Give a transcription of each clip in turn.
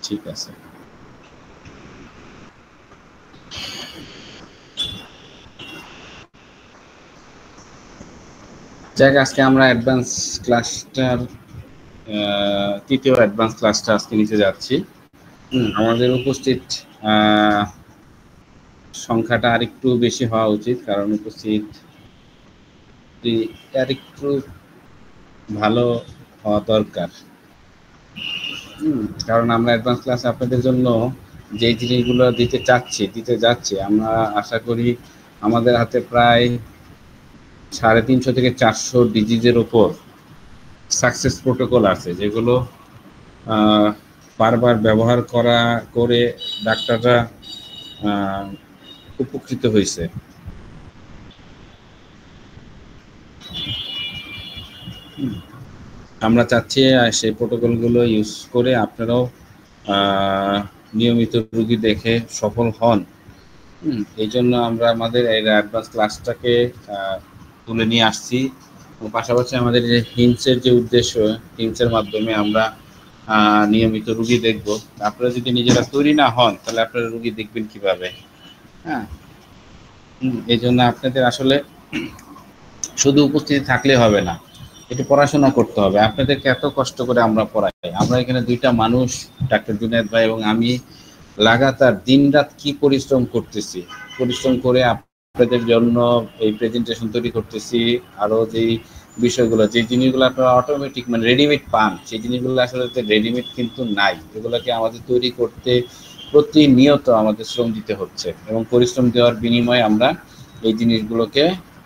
ঠিক আছে। যাক, আজকে আমরা অ্যাডভান্স ক্লাসটার তৃতীয় অ্যাডভান্স ক্লাসটা আজকে নিতে যাচ্ছি। আমাদের উপস্থিত সংখ্যাটা আরেকটু বেশি হওয়া উচিত, কারণ উপস্থিত আরেকটু ভালো হওয়া দরকার। কারণ আমরা অ্যাডভান্স ক্লাস আপনাদের জন্য যে জিনিসগুলো দিতে যাচ্ছি, আমরা আশা করি আমাদের হাতে প্রায় 350 থেকে 400 ডিজিজের উপর সাকসেস প্রোটোকল আছে, যেগুলো বারবার ব্যবহার করে ডাক্তাররা উপকৃত হয়েছে। আমরা চাচ্ছি সেই প্রোটোকলগুলো ইউজ করে আপনারাও নিয়মিত রোগী দেখে সফল হন। এই জন্য আমরা আমাদের এই অ্যাডভান্স ক্লাসটাকে তুলে নিয়ে আসছি। পাশাপাশি আমাদের যে হিন্টসের যে উদ্দেশ্য, হিন্টসের মাধ্যমে আমরা নিয়মিত রোগী দেখব। আপনারা যদি নিজেরা তৈরি না হন, তাহলে আপনারা রোগী দেখবেন কিভাবে? হ্যাঁ, এই জন্য আপনাদের আসলে শুধু উপস্থিতি থাকলে হবে না, একটু পড়াশোনা করতে হবে। আপনাদেরকে এত কষ্ট করে আমরা পড়াই। আমরা এখানে দুইটা মানুষ, ডাক্তার জুনায়েদ ভাই এবং আমি, লাগাতার দিনরাত কি পরিশ্রম করতেছি। পরিশ্রম করে আপনাদের জন্য এই প্রেজেন্টেশন তৈরি করতেছি। আরও যেই বিষয়গুলো, যে জিনিসগুলো আপনারা অটোমেটিক মানে রেডিমেড পান, সেই জিনিসগুলো আসলে রেডিমেড কিন্তু নাই। এগুলোকে আমাদের তৈরি করতে প্রতিনিয়ত আমাদের শ্রম দিতে হচ্ছে, এবং পরিশ্রম দেওয়ার বিনিময়ে আমরা এই জিনিসগুলোকে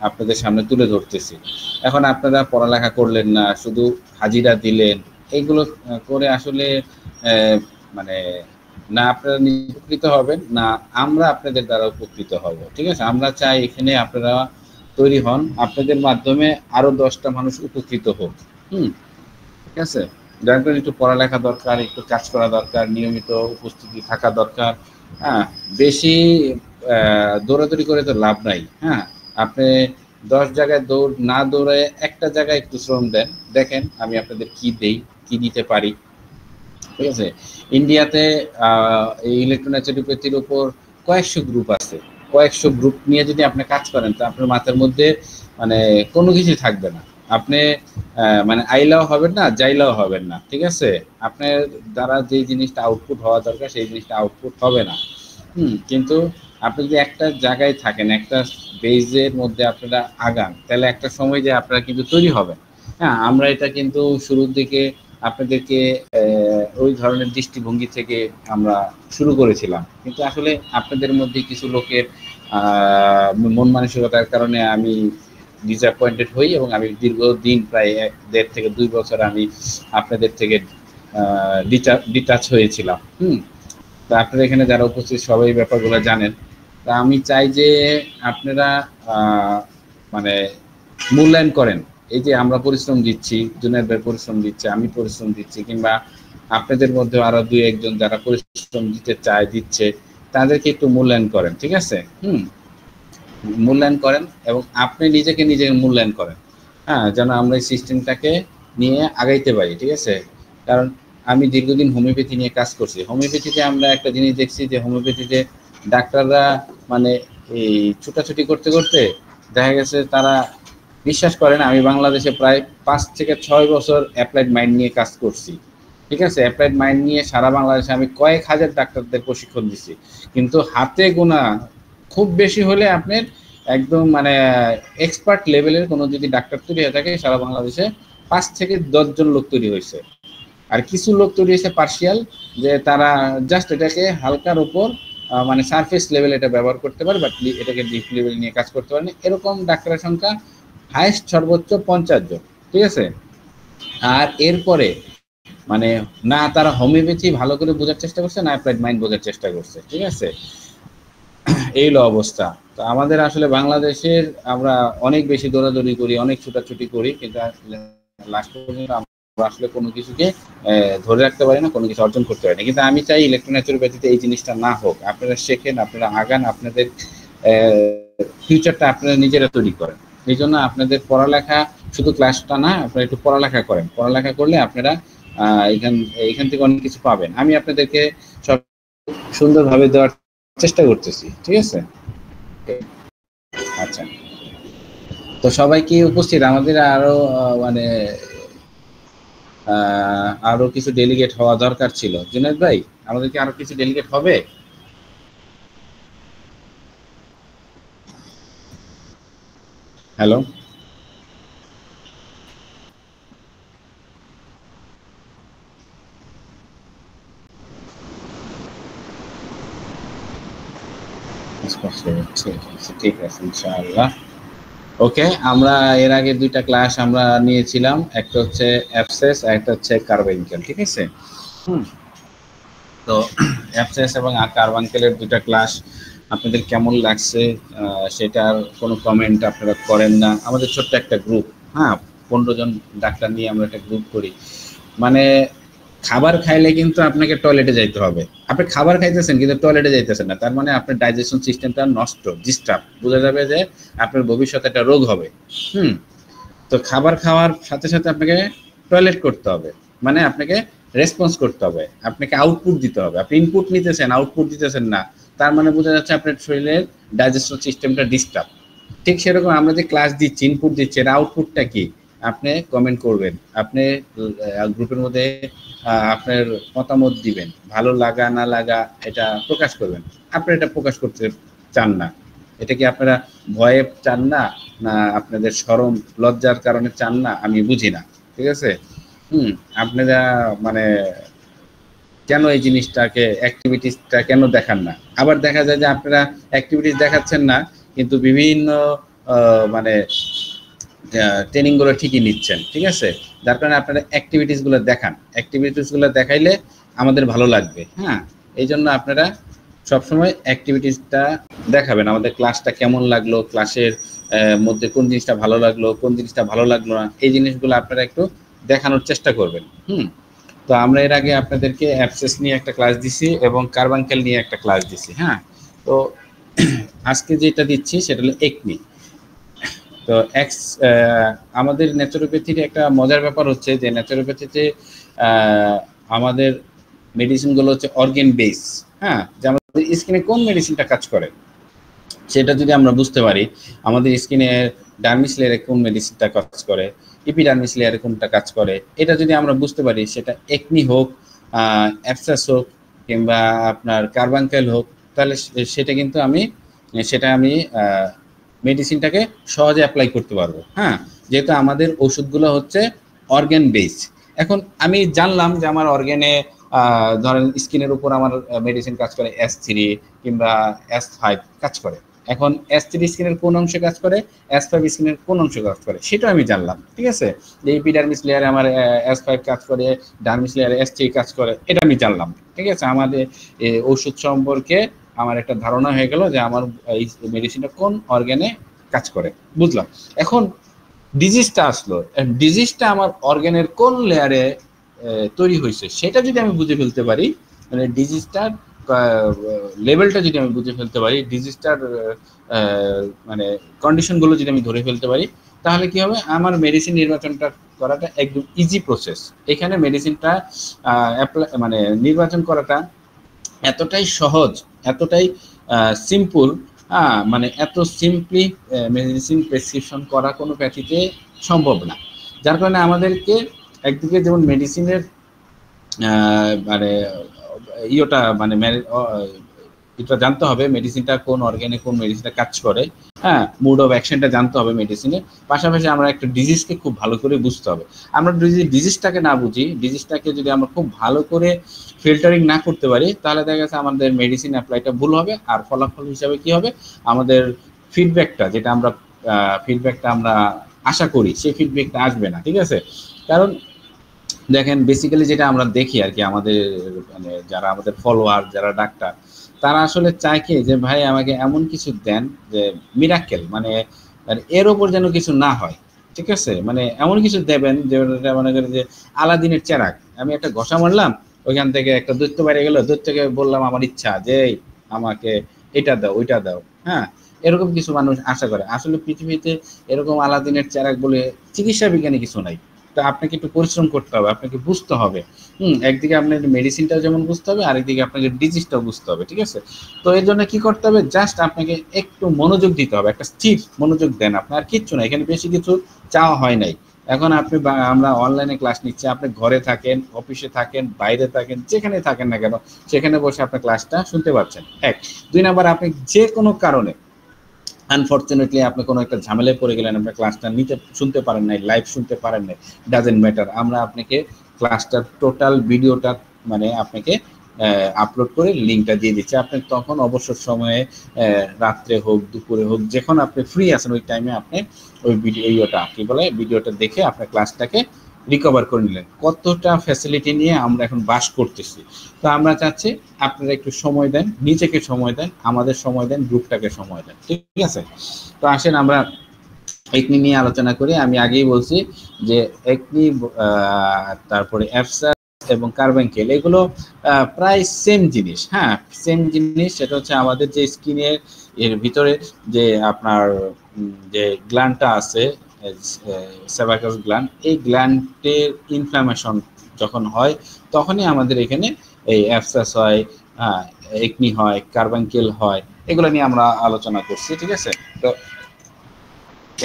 আপনাদের সামনে তুলে ধরতেছি। এখন আপনারা পড়ালেখা করলেন না, শুধু হাজিরা দিলেন, এইগুলো করে আসলে মানে না আপনারা উপকৃত হবেন, না আমরা আপনাদের দ্বারা উপকৃত হব। ঠিক আছে, আমরা চাই এখানে আপনারা তৈরি হন, আপনাদের মাধ্যমে আরো 10টা মানুষ উপকৃত হোক। ঠিক আছে, যার জন্য একটু পড়ালেখা দরকার, একটু কাজ করা দরকার, নিয়মিত উপস্থিতি থাকা দরকার। হ্যাঁ, বেশি দৌড়াদৌড়ি করে তো লাভ নাই। হ্যাঁ, আপনি 10 জায়গায় না দৌড়ে একটা জায়গায় একটু শ্রম দেন, দেখেন আমি আপনাদের কি দেই, কি দিতে পারি। ঠিক আছে, ইন্ডিয়াতে এই ইলেকট্রোন্যাচুরোপ্যাথির উপর কয়েকশো গ্রুপ আছে। কয়েকশো গ্রুপ নিয়ে যদি আপনি কাজ করেন, তো আপনার মাথার মধ্যে মানে কোনো কিছু থাকবে না। আপনি মানে আইলাও হবেন না, যাইলাও হবেন না। ঠিক আছে, আপনার দ্বারা যে জিনিসটা আউটপুট হওয়া দরকার, সেই জিনিসটা আউটপুট হবে না। কিন্তু আপনি যদি একটা জায়গায় থাকেন, একটা বেজের মধ্যে আপনারা আগান, তাহলে একটা সময় যে আপনারা কিন্তু তৈরি হবেন। হ্যাঁ, আমরা এটা কিন্তু শুরুর দিকে আপনাদেরকে ওই ধরনের দৃষ্টিভঙ্গি থেকে আমরা শুরু করেছিলাম, কিন্তু আসলে আপনাদের মধ্যে কিছু লোকের মন মানসিকতার কারণে আমি ডিসঅ্যাপয়েন্টেড হই, এবং আমি দীর্ঘদিন প্রায় 1.5 থেকে 2 বছর আমি আপনাদের থেকে ডিটাচ হয়েছিলাম। তা আপনারা এখানে যারা উপস্থিত সবাই ব্যাপারগুলো জানেন। তা আমি চাই যে আপনারা মানে মূল্যায়ন করেন। এই যে আমরা পরিশ্রম দিচ্ছি, জুনায়েদ ভাই পরিশ্রম দিচ্ছে, আমি পরিশ্রম দিচ্ছি, কিংবা আপনাদের মধ্যে আরো 2-1 যারা পরিশ্রম দিচ্ছে, তাদেরকে একটু মূল্যায়ন করেন। ঠিক আছে, মূল্যায়ন করেন, এবং আপনি নিজেকে মূল্যায়ন করেন। হ্যাঁ, যেন আমরা এই সিস্টেমটাকে নিয়ে আগাইতে পারি। ঠিক আছে, কারণ আমি দীর্ঘদিন হোমিওপ্যাথি নিয়ে কাজ করছি। হোমিওপ্যাথিতে আমরা একটা জিনিস দেখছি যে হোমিওপ্যাথিতে ডাক্তাররা মানে এই ছুটাছুটি করতে করতে দেখা গেছে তারা বিশ্বাস করেন, আমি বাংলাদেশে প্রায় 5 থেকে 6 বছর অ্যাপ্লাইড মাইন্ড নিয়ে কাজ করছি। ঠিক আছে, অ্যাপ্লাইড মাইন্ড নিয়ে সারা বাংলাদেশে আমি কয়েক হাজার ডাক্তারদের প্রশিক্ষণ দিচ্ছি, কিন্তু হাতে গোনা খুব বেশি হলে আপনার একদম মানে এক্সপার্ট লেভেলের কোনো যদি ডাক্তার তৈরি হয়ে থাকে, সারা বাংলাদেশে 5 থেকে 10 জন লোক তৈরি হয়েছে। আর কিছু লোক তৈরি হয়েছে পার্সিয়াল, যে তারা জাস্ট এটাকে হালকার উপর মানে সারফেস লেভেল এটা ব্যবহার করতে পারে, বাট এটাকে ডিপ লেভেল নিয়ে কাজ করতে পারে না। এরকম ডাক্তারের সংখ্যা হাইস্ট সর্বোচ্চ 50 জন। ঠিক আছে, আর এরপরে মানে না তারা হোমিওপ্যাথি ভালো করে বোঝার চেষ্টা করছে, না অ্যাপ্লাইড মাইন্ড বোঝার চেষ্টা করছে। ঠিক আছে, এই হলো অবস্থা। তো আমাদের আসলে বাংলাদেশের আমরা অনেক বেশি দৌড়াদৌড়ি করি, অনেক ছুটাছুটি করি, কিন্তু লাস্ট পর্যন্ত আমরা আসলে কোনো কিছুকে ধরে রাখতে পারি না, কোনো কিছু অর্জন করতে পারি না। কিন্তু আমি চাই ইলেকট্রোন্যাচুরোপ্যাথিতে এই জিনিসটা না হোক। আপনারা শেখেন, আপনারা আগান, আপনাদের ফিউচারটা আপনারা নিজেরা তৈরি করেন। এই জন্য আপনাদের পড়ালেখা শুধু ক্লাসটা না, আপনারা একটু পড়ালেখা করেন। পড়ালেখা করলে আপনারা এখান এখান থেকে অনেক কিছু পাবেন। আমি আপনাদেরকে সব সুন্দরভাবে দেওয়ার চেষ্টা করতেছি, ঠিক আছে? আচ্ছা, তো সবাই কি উপস্থিত? আমাদের আরো মানে আরো কিছু ডেলিগেট হওয়া দরকার ছিল। জুনায়েদ ভাই, আমাদেরকে আরো কিছু ডেলিগেট হবে? হ্যালো, ঠিক আছে ইনশাআল্লাহ। ওকে, আমরা এর আগে দুইটা ক্লাস আমরা নিয়েছিলাম, একটা হচ্ছে অ্যাবসেস আর একটা হচ্ছে কার্বাইকেল, ঠিক আছে? হুম, তো অ্যাবসেস এবং কার্বানকেলের দুইটা ক্লাস আপনাদের কেমন লাগছে সেটার কোনো কমেন্ট আপনারা করেন না। আমাদের ছোট্ট একটা গ্রুপ, হ্যাঁ, 15 জন ডাক্তার নিয়ে আমরা একটা গ্রুপ করি। মানে খাবার খাইলে কিন্তু আপনাকে টয়লেটে যাইতে হবে। আপনি খাবার খাইতেছেন কিন্তু টয়লেটে যাইতেছেন না, তার মানে আপনার ডাইজেশন সিস্টেমটা নষ্ট, ডিস্টার্ব। বোঝা যাবে যে আপনার ভবিষ্যতে একটা রোগ হবে। হুম, তো খাবার খাওয়ার সাথে সাথে আপনাকে টয়লেট করতে হবে, মানে আপনাকে রেসপন্স করতে হবে, আপনাকে আউটপুট দিতে হবে। আপনি ইনপুট নিতেছেন, আউটপুট দিতেছেন না, তার মানে বোঝা যাচ্ছে আপনার শরীরের ডাইজেশন সিস্টেমটা ডিস্টার্ব। ঠিক সেরকম আমরা যে ক্লাস দিচ্ছি, ইনপুট দিচ্ছি, এর আউটপুটটা কি? আপনি কমেন্ট করবেন, আপনি গ্রুপের মধ্যে আপনার মতামত দিবেন, ভালো লাগা না লাগা এটা প্রকাশ করবেন। আপনারা এটা প্রকাশ করতে চান না, এটা কি আপনারা ভয়ে চান না, না আপনাদের শরম লজ্জার কারণে চান না, আমি বুঝি না, ঠিক আছে? আপনারা মানে কেন এই জিনিসটাকে অ্যাক্টিভিটিসটা কেন দেখান না? আবার দেখা যায় যে আপনারা অ্যাক্টিভিটিস দেখাচ্ছেন না, কিন্তু বিভিন্ন মানে ট্রেনিং গুলো ঠিকই নিচ্ছেন, ঠিক আছে? যার কারণে আপনারা অ্যাক্টিভিটিস গুলো দেখান, অ্যাক্টিভিটিস গুলো দেখাইলে আমাদের ভালো লাগবে। হ্যাঁ, এই জন্য আপনারা সবসময় অ্যাক্টিভিটিসটা দেখাবেন, আমাদের ক্লাসটা কেমন লাগলো, ক্লাসের মধ্যে কোন জিনিসটা ভালো লাগলো, কোন জিনিসটা ভালো লাগলো না, এই জিনিসগুলো আপনারা একটু দেখানোর চেষ্টা করবেন। তো আমরা এর আগে আপনাদেরকে অ্যাবসেস নিয়ে একটা ক্লাস দিছি এবং কার্বানকেল নিয়ে একটা ক্লাস দিছি। হ্যাঁ, তো আজকে যেটা দিচ্ছি সেটা হলো একনি। তো আমাদের ন্যাচুরোপ্যাথির একটা মজার ব্যাপার হচ্ছে যে ন্যাচুরোপ্যাথিতে আমাদের মেডিসিনগুলো হচ্ছে অর্গান বেস। হ্যাঁ, যে আমাদের স্কিনে কোন মেডিসিনটা কাজ করে সেটা যদি আমরা বুঝতে পারি, আমাদের স্কিনের ডার্মিস লেয়ারে কোন মেডিসিনটা কাজ করে, ইপিডার্মিস লেয়ারে কোনটা কাজ করে, এটা যদি আমরা বুঝতে পারি, সেটা একনি হোক, অ্যাবসেস হোক, কিংবা আপনার কার্বানকেল হোক, তাহলে সেটা আমি মেডিসিনটাকে সহজে অ্যাপ্লাই করতে পারবো। হ্যাঁ, যেহেতু আমাদের ওষুধগুলো হচ্ছে অর্গান বেস। এখন আমি জানলাম যে আমার অর্গানে ধরেন স্কিনের উপর আমার মেডিসিন কাজ করে S3 কিংবা S5 কাজ করে। এখন S3 স্কিনের কোন অংশে কাজ করে, S5 স্কিনের কোন অংশে কাজ করে, সেটা আমি জানলাম, ঠিক আছে? যে এপিডার্মিস লেয়ারে আমার S5 কাজ করে, ডার্মিস লেয়ারে S3 কাজ করে, এটা আমি জানলাম, ঠিক আছে? আমাদের ওষুধ সম্পর্কে আমার একটা ধারণা হয়ে গেল যে আমার এই মেডিসিনটা কোন অর্গানে কাজ করে, বুঝলাম। এখন ডিজিজটা আসলো, ডিজিজটা আমার অর্গানের কোন লেয়ারে তৈরি হয়েছে সেটা যদি আমি বুঝে ফেলতে পারি, মানে ডিজিজটার লেভেলটা যদি আমি বুঝে ফেলতে পারি, ডিজিজটার মানে কন্ডিশনগুলো যদি আমি ধরে ফেলতে পারি, তাহলে কি হবে, আমার মেডিসিন নির্বাচনটা করাটা একদম ইজি প্রসেস। এখানে মেডিসিনটা মানে নির্বাচন করাটা এতটাই সহজ, এতটাই সিম্পল। মানে এত সিম্পলি মেডিসিন প্রেসক্রিপশন করা কোনো প্যাথিতে সম্ভব না। যার কারণে আমাদেরকে একদিকে যেমন মেডিসিনের মানে এটা জানতে হবে মেডিসিনটা কোন অর্গানে কোন মেডিসিনটা কাজ করে। হ্যাঁ, মুড অফ অ্যাকশনটা জানতে হবে মেডিসিনের পাশাপাশি আমরা একটা ডিজিজকে খুব ভালো করে বুঝতে হবে। আমরা যদি ডিজিজটাকে না বুঝি, ডিজিজটাকে যদি আমরা খুব ভালো করে ফিল্টারিং না করতে পারি, তাহলে দেখা গেছে আমাদের মেডিসিন অ্যাপ্লাইটা ভুল হবে, আর ফলাফল হিসাবে কি হবে, আমাদের যেটা ফিডব্যাকটা আমরা আশা করি সেই ফিডব্যাকটা আসবে না, ঠিক আছে? কারণ দেখেন, বেসিক্যালি যেটা আমরা দেখি আর কি, আমাদের মানে যারা আমাদের ফলোয়ার, যারা ডাক্তার, তারা আসলে চায় কি যে ভাই আমাকে এমন কিছু দেন যে মিরাক্কেল, মানে এর ওপর যেন কিছু না হয়, ঠিক আছে? মানে এমন কিছু দেবেন যে মনে করেন যে আলাদিনের চেরাগ, আমি একটা ঘষা মারলাম, ওইখান থেকে একটা দৈত্য বাইরে গেল, দৈত্যকে বললাম আমার ইচ্ছা যে আমাকে এটা দাও ওইটা দাও। হ্যাঁ, এরকম কিছু মানুষ আশা করে। আসলে পৃথিবীতে এরকম আলাদিনের চেরাগ বলে চিকিৎসা বিজ্ঞানে কিছু নাই, তো আপনাকে একটু পরিশ্রম করতে হবে, আপনাকে বুঝতে হবে। একদিকে আপনার মেডিসিনটাও যেমন বুঝতে হবে, আরেকদিকে আপনাকে ডিজিজটাও বুঝতে হবে, ঠিক আছে? তো এর জন্য কি করতে হবে, জাস্ট আপনাকে একটু মনোযোগ দিতে হবে, একটা স্থির মনোযোগ দেন, আপনার কিচ্ছু না, এখানে বেশি কিছু চাওয়া হয় নাই। এখন আপনি আমরা অনলাইনে ক্লাস নিচ্ছি, আপনি ঘরে থাকেন, অফিসে থাকেন, বাইরে থাকেন, যেখানে থাকেন না কেন সেখানে বসে আপনার ক্লাসটা শুনতে পাচ্ছেন। এক, দুই নাম্বার, আপনি যে কোনো কারণে আনফর্চুনেটলি আপনি কোনো একটা ঝামেলায় পড়ে গেলেন, আপনার ক্লাসটা শুনতে পারেন নাই, লাইভ শুনতে পারেন নাই, ডাজেন্ট ম্যাটার, আমরা আপনাকে ক্লাসটার টোটাল ভিডিওটা মানে আপনাকে আপলোড করে লিঙ্কটা দিয়ে দিচ্ছি। আপনি তখন অবসর সময়ে রাত্রে হোক, দুপুরে হোক, যখন আপনি ফ্রি আছেন ওই টাইমে আপনি ওই ভিডিওটা দেখে আপনার ক্লাসটাকে রিকভার করে নিলেন। কতটা ফ্যাসিলিটি নিয়ে আমরা এখন বাস করতেছি। তো আমরা চাচ্ছি আপনারা একটু সময় দেন, নিজেকে সময় দেন, আমাদের সময় দেন, গ্রুপটাকে সময় দেন, ঠিক আছে? তো আসেন আমরা একনি নিয়ে আলোচনা করি। আমি আগেই বলছি যে একনি, তারপরে অ্যাপসাস এবং কার্বাঙ্কেল, এগুলো প্রায় সেম জিনিস। হ্যাঁ, সেম জিনিস। সেটা হচ্ছে আমাদের যে স্কিনের এর ভিতরে যে আপনার যে গ্ল্যান্ডটা আছে, সেবাকাস গ্ল্যান্ড, এই গ্ল্যান্ডের ইনফ্লামেশন যখন হয় তখনই আমাদের এখানে এই অ্যাপসাস হয়, একনি হয়, কার্বাঙ্কেল হয়, এগুলো নিয়ে আমরা আলোচনা করছি, ঠিক আছে? তো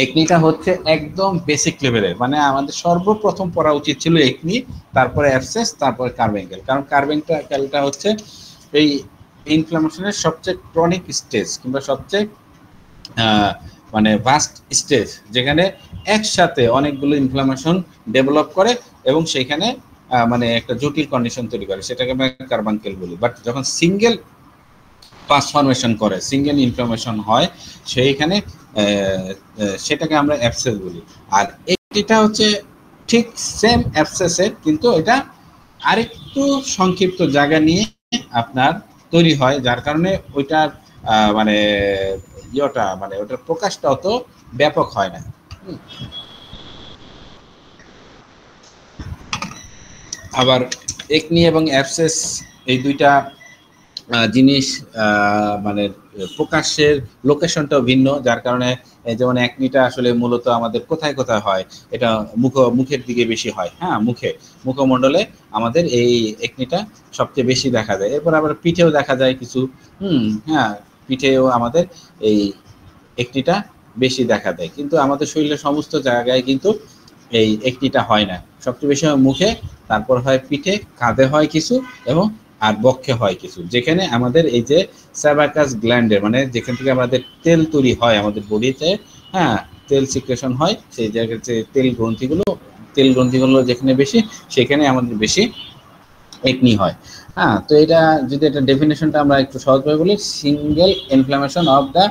একনিটা হচ্ছে একদম বেসিক লেভেলের, মানে আমাদের সর্বপ্রথম পড়া উচিত ছিল একনি, তারপরে অ্যাবসেস, তারপরে কার্বাঙ্কেল। কারণ কার্বাঙ্কেলটা হচ্ছে এই ইনফ্লামেশনের সবচেয়ে ক্রনিক স্টেজ কিংবা সবচেয়ে মানে ভাস্ট স্টেজ, যেখানে একসাথে অনেকগুলো ইনফ্লামেশন ডেভেলপ করে এবং সেখানে মানে একটা জটিল কন্ডিশন তৈরি করে, সেটাকে আমরা কার্বাঙ্কেল বলি। বাট যখন সিঙ্গেল পাস ফরমেশন করে, সিঙ্গেল ইনফ্লামেশন হয়, সেইখানে সেটাকে আমরা অ্যাবসেস বলি। আর এটা হচ্ছে ঠিক সেম অ্যাবসেসের, কিন্তু এটা আরেকটু সংক্ষিপ্ত জায়গা নিয়ে আপনার তৈরি হয়, যার কারণে ওইটার মানে মানে ওটার প্রকাশটা অত ব্যাপক হয় না। আবার একনি এবং অ্যাবসেস এই দুইটা জিনিস মানে প্রকাশের লোকেশনটাও ভিন্ন, যার কারণে যেমন একনিটা আসলে মূলত আমাদের কোথায় কোথায় হয়, এটা মুখের দিকে বেশি হয়। হ্যাঁ, মুখমণ্ডলে আমাদের এই একনিটা সবচেয়ে বেশি দেখা যায়। এরপর আবার পিঠেও দেখা যায় কিছু। হ্যাঁ, পিঠেও আমাদের এই একনিটা বেশি দেখা দেয়, কিন্তু আমাদের শরীরের সমস্ত জায়গায় কিন্তু এই একনিটা হয় না। সবচেয়ে বেশি হয় মুখে, তারপর হয় পিঠে, কাঁধে হয় কিছু, এবং আর বক্ষে হয় কিছু। যেখানে আমাদের এই যে সেবাকাস গ্ল্যান্ডের, মানে যেখান থেকে আমাদের তেল তৈরি হয় আমাদের বডিতে, হ্যাঁ, তেল সিক্রেশন হয়, সেই জায়গায় যে তেল গ্রন্থিগুলো যেখানে বেশি, সেখানে আমাদের বেশি একনি হয়। হ্যাঁ, তো এটা যদি এটা ডেফিনেশনটা আমরা একটু সহজভাবে বলি, single inflammation of the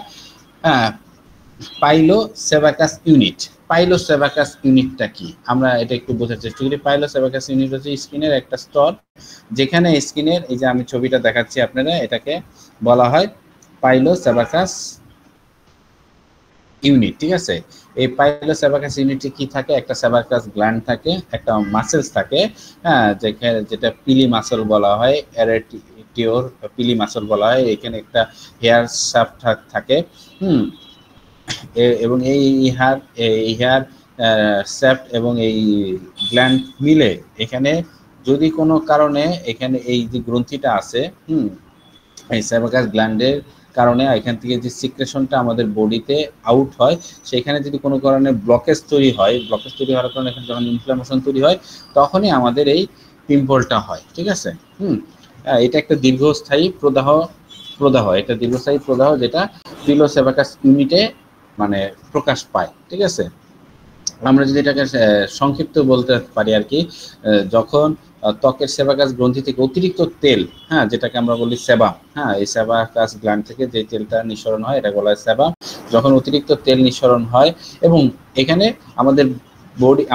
pilosebaceous unit. Pilosebaceous ইউনিটটা কি, আমরা এটা একটু বোঝার চেষ্টা করি। পাইলোসেবাকাস ইউনিট হচ্ছে স্কিনের একটা স্তর, যেখানে স্কিনের এই যে আমি ছবিটা দেখাচ্ছি আপনারা, এটাকে বলা হয় পাইলোসেবাকাস ইউনিট, ঠিক আছে? এই পাইলোসেবাকাস ইউনিটে কি থাকে, একটা সেবাকাস গ্ল্যান্ড থাকে, একটা মাসেলস থাকে, হ্যাঁ, যেটা পিলি মাসল বলা হয়, এরেটিওর পিলি মাসল বলা হয়। এখানে একটা হেয়ার শাফট থাকে, এবং এই হেয়ার শ্যাফট এবং এই গ্ল্যান্ড মিলে এখানে যদি কোনো কারণে এখানে এই যে গ্রন্থিটা আছে, এই সেবাকাস গ্ল্যান্ডের কারণে এখান থেকে যে সিক্রেশনটা আমাদের বডিতে আউট হয়, সেখানে যদি কোনো কারণে ব্লকেজ তৈরি হওয়ার কারণে এখানে যখন ইনফ্লামেশন তৈরি হয়, তখনই আমাদের এই পিম্পলটা হয়, ঠিক আছে? এটা একটা দীর্ঘস্থায়ী প্রদাহ, এটা দীর্ঘস্থায়ী প্রদাহ, যেটা পাইলোসেবাকাস ইউনিটে মানে প্রকাশ পায়, ঠিক আছে? আমরা যদি এটাকে সংক্ষিপ্ত বলতে পারি আর কি, যখন ত্বকের সেবাকাস গ্রন্থি থেকে অতিরিক্ত তেল, হ্যাঁ, যেটাকে আমরা বলি সেবাম, হ্যাঁ, এই সেবাকাস গ্ল্যান্ড থেকে যে তেলটা নিঃসরণ হয়, এটা বলা হয় সেবাম। যখন অতিরিক্ত তেল নিঃসরণ হয় এবং এখানে আমাদের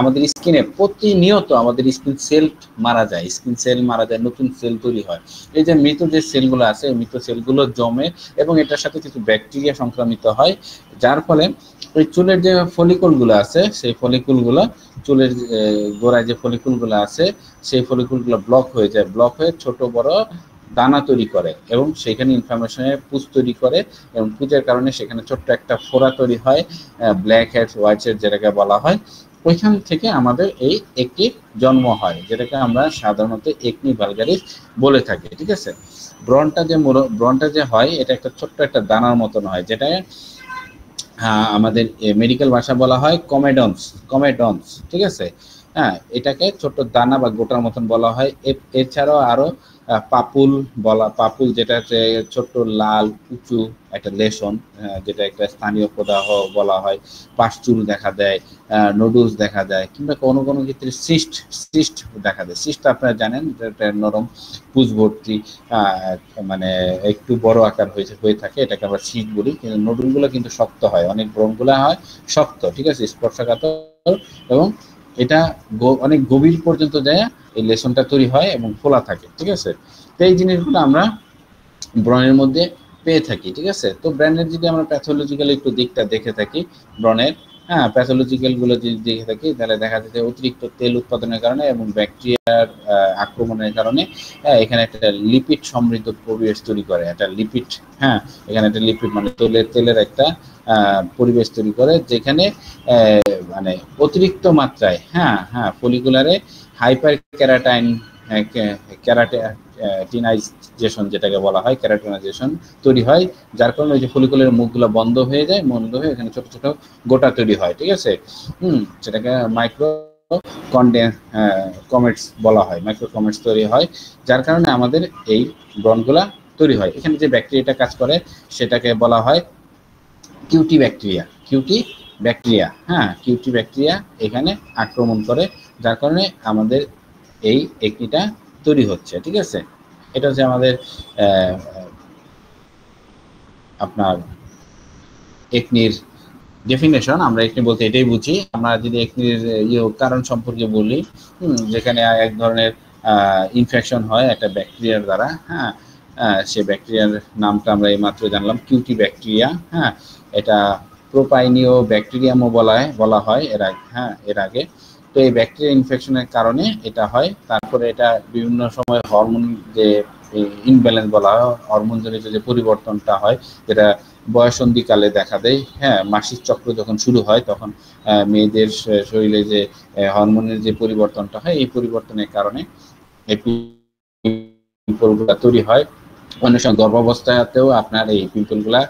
আমাদের স্কিনে প্রতিনিয়ত আমাদের স্কিন সেল মারা যায়, নতুন সেল তৈরি হয়। এই যে মৃত যে সেলগুলো আছে, মৃত সেলগুলো জমে এবং এটার সাথে কিছু ব্যাকটেরিয়া সংক্রামিত হয়, যার ফলে ওই চুলের যে ফলিকলগুলো আছে, সেই ফলিকলগুলো, চুলের গোড়ায় যে ফলিকলগুলো আছে, সেই ফলিকলগুলো ব্লক হয়ে যায়, ব্লক হয়ে ছোট বড় দানা তৈরি করে এবং সেখানে ইনফ্লামেশনের পুঁজ তৈরি করে, এবং পুঁজের কারণে সেখানে ছোট্ট একটা ফোড়া তৈরি হয়, ব্ল্যাক হেডস, হোয়াইট হেডস যেটাকে বলা হয়। ওইখান থেকে আমাদের এই একটির জন্ম হয়, যেটাকে আমরা সাধারণত একনি ভালগারিস বলে থাকি। ঠিক আছে, ব্রণটা যে হয় এটা একটা ছোট্ট একটা দানার মতন হয়, যেটা আমাদের মেডিকেল ভাষা বলা হয় কমেডন্স। ঠিক আছে, হ্যাঁ, এটাকে ছোট্ট দানা বা গোটার মতন বলা হয়। এছাড়াও আরো পাপুল, যেটা ছোট্ট লাল উঁচু একটা লেশন, যেটা একটা স্থানীয় প্রদাহ বলা হয়। পাশচুল দেখা দেয়, নুডলস দেখা যায়, কিংবা কোনো কোনো ক্ষেত্রে সিস্ট দেখা যায়। সিস্ট আপনারা জানেন, যেটা নরম পুঁজ ভর্তি, মানে একটু বড় আকার হয়ে থাকে, এটাকে আমরা সিস্ট বলি। কিন্তু নুডলগুলো কিন্তু শক্ত হয়, অনেক ব্রণগুলো হয় শক্ত। ঠিক আছে, স্পর্শকাতর, এবং এটা অনেক গভীর পর্যন্ত যায় এই লেশনটা তৈরি হয় এবং ফোলা থাকে। ঠিক আছে, তো এই জিনিসগুলো আমরা ব্রণের মধ্যে পেয়ে থাকি। ঠিক আছে, তো ব্র্যান্ডের যদি আমরা প্যাথোলজিক্যাল একটু দিকটা দেখে থাকি ব্রণের, হ্যাঁ, প্যাথোলজিক্যাল গুলো যদি দেখে থাকি, তাহলে দেখা যায় যে অতিরিক্ত তেল উৎপাদনের কারণে এবং ব্যাকটেরিয়ার আক্রমণের কারণে এখানে একটা লিপিড সমৃদ্ধ পরিবেশ তৈরি করে। একটা লিপিড, হ্যাঁ, এখানে একটা লিপিড মানে তেলের একটা পরিবেশ তৈরি করে, যেখানে মানে অতিরিক্ত মাত্রায়, হ্যাঁ হ্যাঁ, ফলিকুলারে হাইপার ক্যারাটাইন ক্যারাটিনাইজেশন যেটাকে বলা হয়, ক্যারাটিনাইজেশন তৈরি হয়, যার কারণে ওই যে ফলিকুলের মুখগুলো বন্ধ হয়ে যায়, বন্ধ হয়ে এখানে ছোট ছোট গোটা তৈরি হয়। ঠিক আছে, সেটাকে মাইক্রো কমেটস বলা হয়, মাইক্রো কমেটস তৈরি হয়, যার কারণে আমাদের এই ব্রণগুলা তৈরি হয়। এখানে যে ব্যাকটেরিয়াটা কাজ করে সেটাকে বলা হয় কিউটি ব্যাকটেরিয়া। হ্যাঁ, কিউটি ব্যাকটেরিয়া এখানে আক্রমণ করে, যার কারণে আমাদের এই একনিটা তৈরি হচ্ছে। ঠিক আছে, এটা হচ্ছে আমাদের আপনার একনির ডেফিনেশন। আমরা একনি বলতে এটাই বুঝি। আমরা যদি একনির কারণ সম্পর্কে বলি, যেখানে এক ধরনের ইনফেকশন হয় একটা ব্যাকটেরিয়ার দ্বারা, হ্যাঁ, সে ব্যাকটেরিয়ার নামটা আমরা এইমাত্র জানলাম, কিউটি ব্যাকটেরিয়া। হ্যাঁ, এটা প্রোপাইনিও ব্যাকটেরিয়ামও বলা হয় এর আগে। তো এই ব্যাকটেরিয়া ইনফেকশনের কারণে এটা হয়। তারপরে এটা বিভিন্ন সময় হরমোন যে ইনব্যালেন্স বলা হয়, হরমোনজনিত যে পরিবর্তনটা হয়, যেটা বয়সন্ধিকালে দেখা দেয়। হ্যাঁ, মাসিক চক্র যখন শুরু হয় তখন মেয়েদের শরীরে যে হরমোনের যে পরিবর্তনটা হয়, এই পরিবর্তনের কারণে এই পিম্পলগুলা তৈরি হয়। অনেক সময় গর্ভাবস্থাতেও আপনার এই পিম্পলগুলা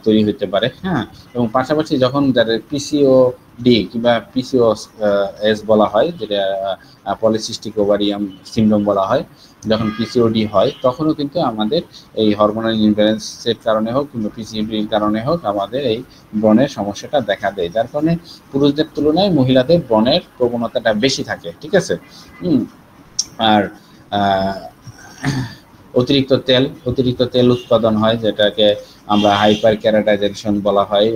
তৈরি হতে পারে। হ্যাঁ, এবং পাশাপাশি যখন যাদের পিসিওডি কিংবা পিসিওএস বলা হয়, যেটা পলিসিস্টিক ওভারিয়াম সিনড্রোম বলা হয়, যখন পিসিওডি হয় তখনও কিন্তু আমাদের এই হরমোনাল ইমব্যালেন্সের কারণে হোক কিংবা পিসিওডির কারণে হোক আমাদের এই ব্রণের সমস্যাটা দেখা দেয়, যার কারণে পুরুষদের তুলনায় মহিলাদের ব্রণের প্রবণতাটা বেশি থাকে। ঠিক আছে, আর অতিরিক্ত তেল উৎপাদন হয়, যেটাকে আমরা হাইপার ক্যারাটাইজেশন বলা হয়।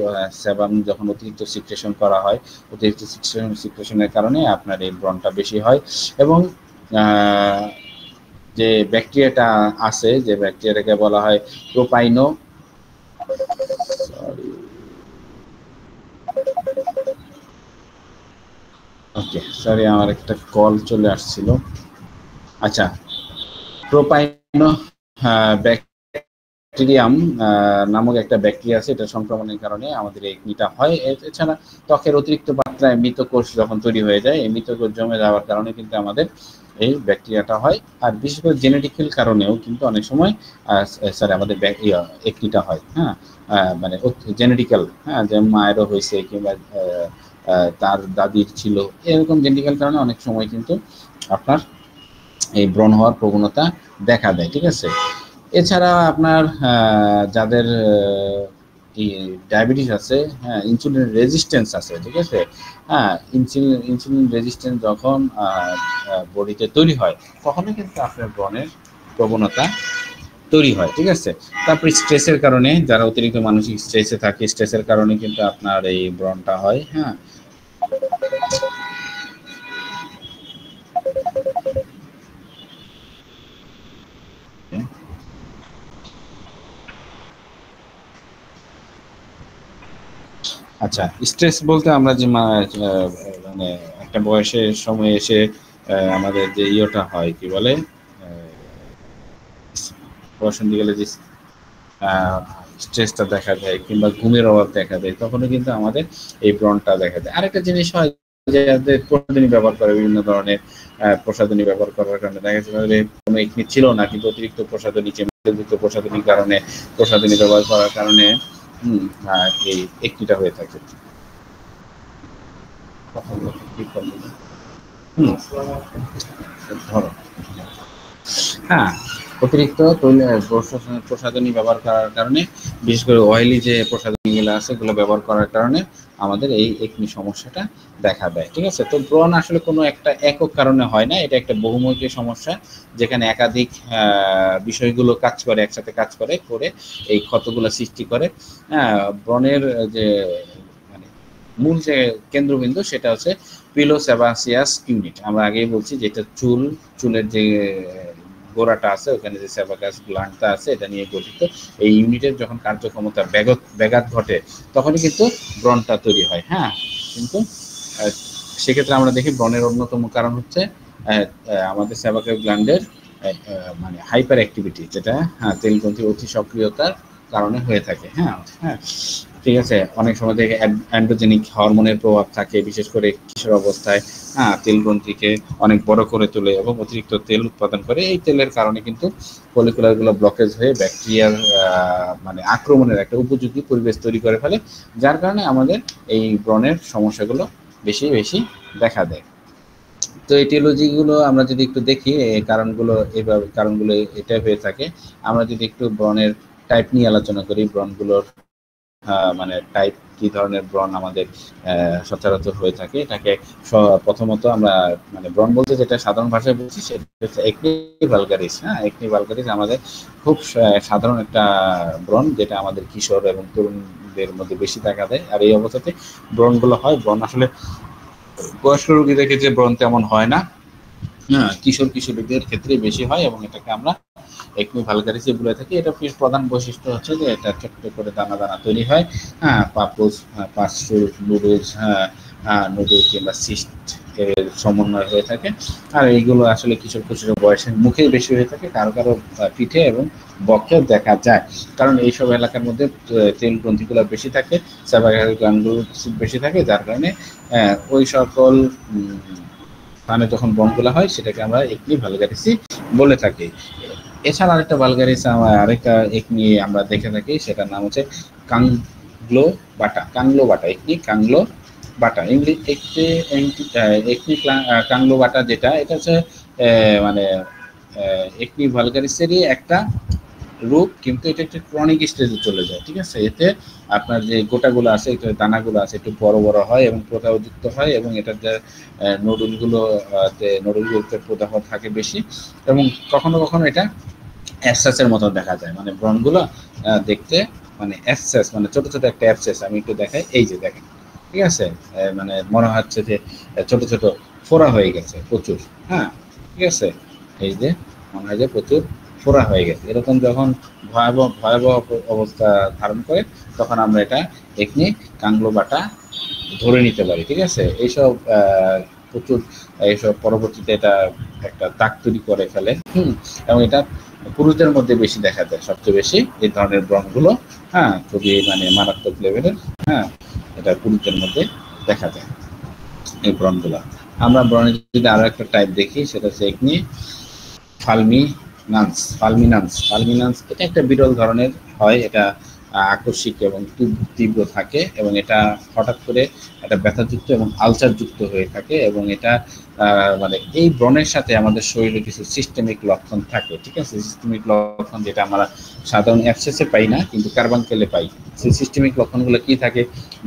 সেবাম যখন অতিরিক্ত সিক্রেশন করা হয়, অতিরিক্ত সিক্রেশনের কারণে আপনার এই ব্রণটা বেশি হয়। এবং যে ব্যাকটেরিয়াটা আছে, যে ব্যাকটেরিয়াটাকে বলা হয় প্রোপাইনো, সরি আমার একটা কল চলে আসছিল। আচ্ছা, প্রোপাইনো ব্যাকটেরিয়াম নামক একটা ব্যাকটেরিয়া আছে, এটা সংক্রমণের কারণে আমাদের এই একনিটা হয়। এছাড়া ত্বকের অতিরিক্ত মাত্রায় মৃতকোষ যখন তৈরি হয়ে যায়, এই মৃতকোষ জমে যাওয়ার কারণে কিন্তু আমাদের এই ব্যাকটেরিয়াটা হয়। আর বিশেষ করে জেনেটিক্যাল কারণেও কিন্তু অনেক সময় আমাদের একনিটা হয়। হ্যাঁ, মানে জেনেটিক্যাল, হ্যাঁ, যে মায়েরও হয়েছে কিংবা তার দাদির ছিল, এরকম জেনেটিক্যাল কারণে অনেক সময় কিন্তু আপনার এই ব্রণ হওয়ার প্রবণতা দেখা দেয়। ঠিক আছে, এছাড়া আপনার যাদের ডায়াবেটিস আছে, হ্যাঁ, ইনসুলিন রেজিস্ট্যান্স আছে। ঠিক আছে, হ্যাঁ, ইনসুলিন রেজিস্ট্যান্স যখন বডিতে তৈরি হয়, তখনই কিন্তু আপনার ব্রণের প্রবণতা তৈরি হয়। ঠিক আছে, তারপর স্ট্রেসের কারণে, যারা অতিরিক্ত মানসিক স্ট্রেসে থাকে, স্ট্রেসের কারণে কিন্তু আপনার এই ব্রণটা হয়। হ্যাঁ, আচ্ছা, স্ট্রেস বলতে আমরা যে মানে একটা বয়সের সময় এসে আমাদের যে ইয়েটা হয়, কি বলে, বসন্ত গেলে যে স্ট্রেসটা দেখা যায় কিংবা ঘুমের অভাব দেখা দেয়, তখনও কিন্তু আমাদের এই ব্রণটা দেখা যায়। আরেকটা জিনিস হয় যাদের প্রসাধনী ব্যবহার করে, বিভিন্ন ধরনের প্রসাধনী ব্যবহার করার কারণে দেখা যাচ্ছে তাদের কোনো একনি ছিল না, কিন্তু অতিরিক্ত প্রসাধনী, কেমিক্যালযুক্ত প্রসাধনীর কারণে, প্রসাধনী ব্যবহার করার কারণে এই একনিটা হয়ে থাকে। হ্যাঁ, অতিরিক্ত প্রসাধনী ব্যবহার করার কারণে, বিশেষ করে অয়েলি যে প্রসাধনীগুলো আছে এগুলো ব্যবহার করার কারণে আমাদের এই একনি সমস্যাটা দেখা দেয়। ঠিক আছে, তো ব্রণ আসলে কোনো একটা একক কারণে হয় না, এটা একটা বহুমুখী সমস্যা, যেখানে একাধিক বিষয়গুলো কাজ করে, একসাথে কাজ করে এই ক্ষতগুলো সৃষ্টি করে। ব্রণের যে মানে মূল যে কেন্দ্রবিন্দু সেটা হচ্ছে পিলোসেবাসিয়াস ইউনিট। আমরা আগেই বলছি যেটা চুলের যে গোড়াটা আছে, ওখানে যে সেবাকাস গ্ল্যান্ডটা আছে, এটা নিয়ে গঠিত। এই ইউনিটের যখন কার্যক্ষমতা ব্যাঘাত ঘটে তখনই কিন্তু ব্রণটা তৈরি হয়। হ্যাঁ, কিন্তু সেক্ষেত্রে আমরা দেখি ব্রণের অন্যতম কারণ হচ্ছে আমাদের সেবাকাস গ্ল্যান্ডের মানে হাইপার অ্যাক্টিভিটি, যেটা তেলগ্রন্থির অতি সক্রিয়তার কারণে হয়ে থাকে। হ্যাঁ হ্যাঁ, ঠিক আছে, অনেক সময় থেকে অ্যান্ড্রোজেনিক হরমোনের প্রভাব থাকে, বিশেষ করে কিশোর অবস্থায় তেলগ্রন্থিকে অনেক বড় করে তোলে এবং অতিরিক্ত তেল উৎপাদন করে। এই তেলের কারণে কিন্তু ফলিকুলারগুলো ব্লকেজ হয়ে ব্যাকটেরিয়ার মানে আক্রমণের একটা উপযোগী পরিবেশ তৈরি করে ফেলে, যার কারণে আমাদের এই ব্রণের সমস্যাগুলো বেশি বেশি দেখা দেয়। তো এটিওলজিগুলো আমরা যদি একটু দেখি, এই কারণগুলো এইভাবে কারণগুলো এটাই হয়ে থাকে। আমরা যদি একটু ব্রণের টাইপ নিয়ে আলোচনা করি, ব্রণগুলোর মানে টাইপ, কি ধরনের ব্রণ আমাদের সচরাচর হয়ে থাকে, এটাকে প্রথমত আমরা মানে ব্রণ বলতে যেটা সাধারণ ভাষায় বলছি সেটা হচ্ছে একনি ভালগারিস। একনি ভালগারিস আমাদের খুব সাধারণ একটা ব্রণ, যেটা আমাদের কিশোর এবং তরুণদের মধ্যে বেশি দেখা দেয়। আর এই অবস্থাতে ব্রণগুলো হয়। ব্রণ আসলে বয়স্ক রোগীদের ক্ষেত্রে ব্রণ তেমন হয় না, কিশোর কিশোরীদের ক্ষেত্রে বেশি হয়, এবং এটাকে আমরা একনি ভালগারিস বলে থাকি। এটা প্রধান বৈশিষ্ট্য হচ্ছে যে এটা ছোট্ট করে দানা দানা তৈরি হয়। পাস্তুল নুডলস, নুডলস কিংবা সিস্ট এর সমন্বয় হয়ে থাকে। আর এইগুলো আসলে কিশোর কিশোর বয়সের মুখে বেশি হয়ে থাকে, কারো কারো পিঠে এবং বক্ষে দেখা যায়, কারণ এইসব এলাকার মধ্যে তেল গ্রন্থিগুলো বেশি থাকে, সেবাকাস গ্ল্যান্ডগুলো বেশি থাকে, যার কারণে ওই সকল স্থানে যখন ব্রণগুলো হয় সেটাকে আমরা একনি ভালগারিস বলে থাকি। এছাড়া আরেকটা ভালগারিস, আরেকটা একনি আমরা দেখে থাকি, সেটার নাম হচ্ছে কাংলো বাটা, একনি কাংলো বাটা। একনি কাংলো বাটা, যেটা এটা হচ্ছে মানে একনি ভালগারিসেরই একটা রূপ, কিন্তু এটা একটু ক্রনিক স্টেজে চলে যায়। ঠিক আছে, এতে আপনার যে গোটাগুলো আছে, দানাগুলো আছে, একটু বড় বড় হয় এবং প্রদাহযুক্ত হয়, এবং এটার যে নোডুলগুলোতে প্রদাহ থাকে বেশি, এবং কখনো কখনো এটা অ্যাবসেসের মতো দেখা যায়। মানে ব্রণগুলো দেখতে মানে অ্যাবসেস, মানে ছোট ছোট একটা অ্যাবসেস। আমি একটু দেখাই, এই যে দেখেন, ঠিক আছে, মানে মনে হচ্ছে যে ছোট ছোট ফোড়া হয়ে গেছে প্রচুর। ঠিক আছে, এই যে মনে হয় যে প্রচুর ফোড়া হয়ে গেছে। এরকম যখন ভয়াবহ ভয়াবহ অবস্থা ধারণ করে, তখন আমরা এটা একনি কাংলো বাটা ধরে নিতে পারি। ঠিক আছে, এইসব প্রচুর এইসব পরবর্তীতে এটা একটা দাগ তৈরি করে ফেলে। এবং এটা পুরুষদের মধ্যে বেশি দেখা যায়, সবচেয়ে বেশি এই ধরনের ব্রণগুলো। খুবই মানে মারাত্মক লেভেলের। এটা পুরুষদের মধ্যে দেখা যায় এই ব্রণগুলো। আমরা ব্রণের যদি আরো একটা টাইপ দেখি, সেটা হচ্ছে একনি ফালমিনান্স। এটা একটা বিরল ধরনের হয়, এটা আকস্মিক এবং তীব্র থাকে, এবং এটা হঠাৎ করে একটা ব্যথাযুক্ত এবং আলসারযুক্ত হয়ে থাকে, এবং এটা মানে এই ব্রণের সাথে আমাদের শরীরে কিছু সিস্টেমিক লক্ষণ থাকে। ঠিক আছে, সিস্টেমিক লক্ষণ যেটা আমরা সাধারণ অ্যাবসেসে পাই না, কিন্তু কার্বাঙ্কেলে পাই। সেই সিস্টেমিক লক্ষণগুলো কি থাকে?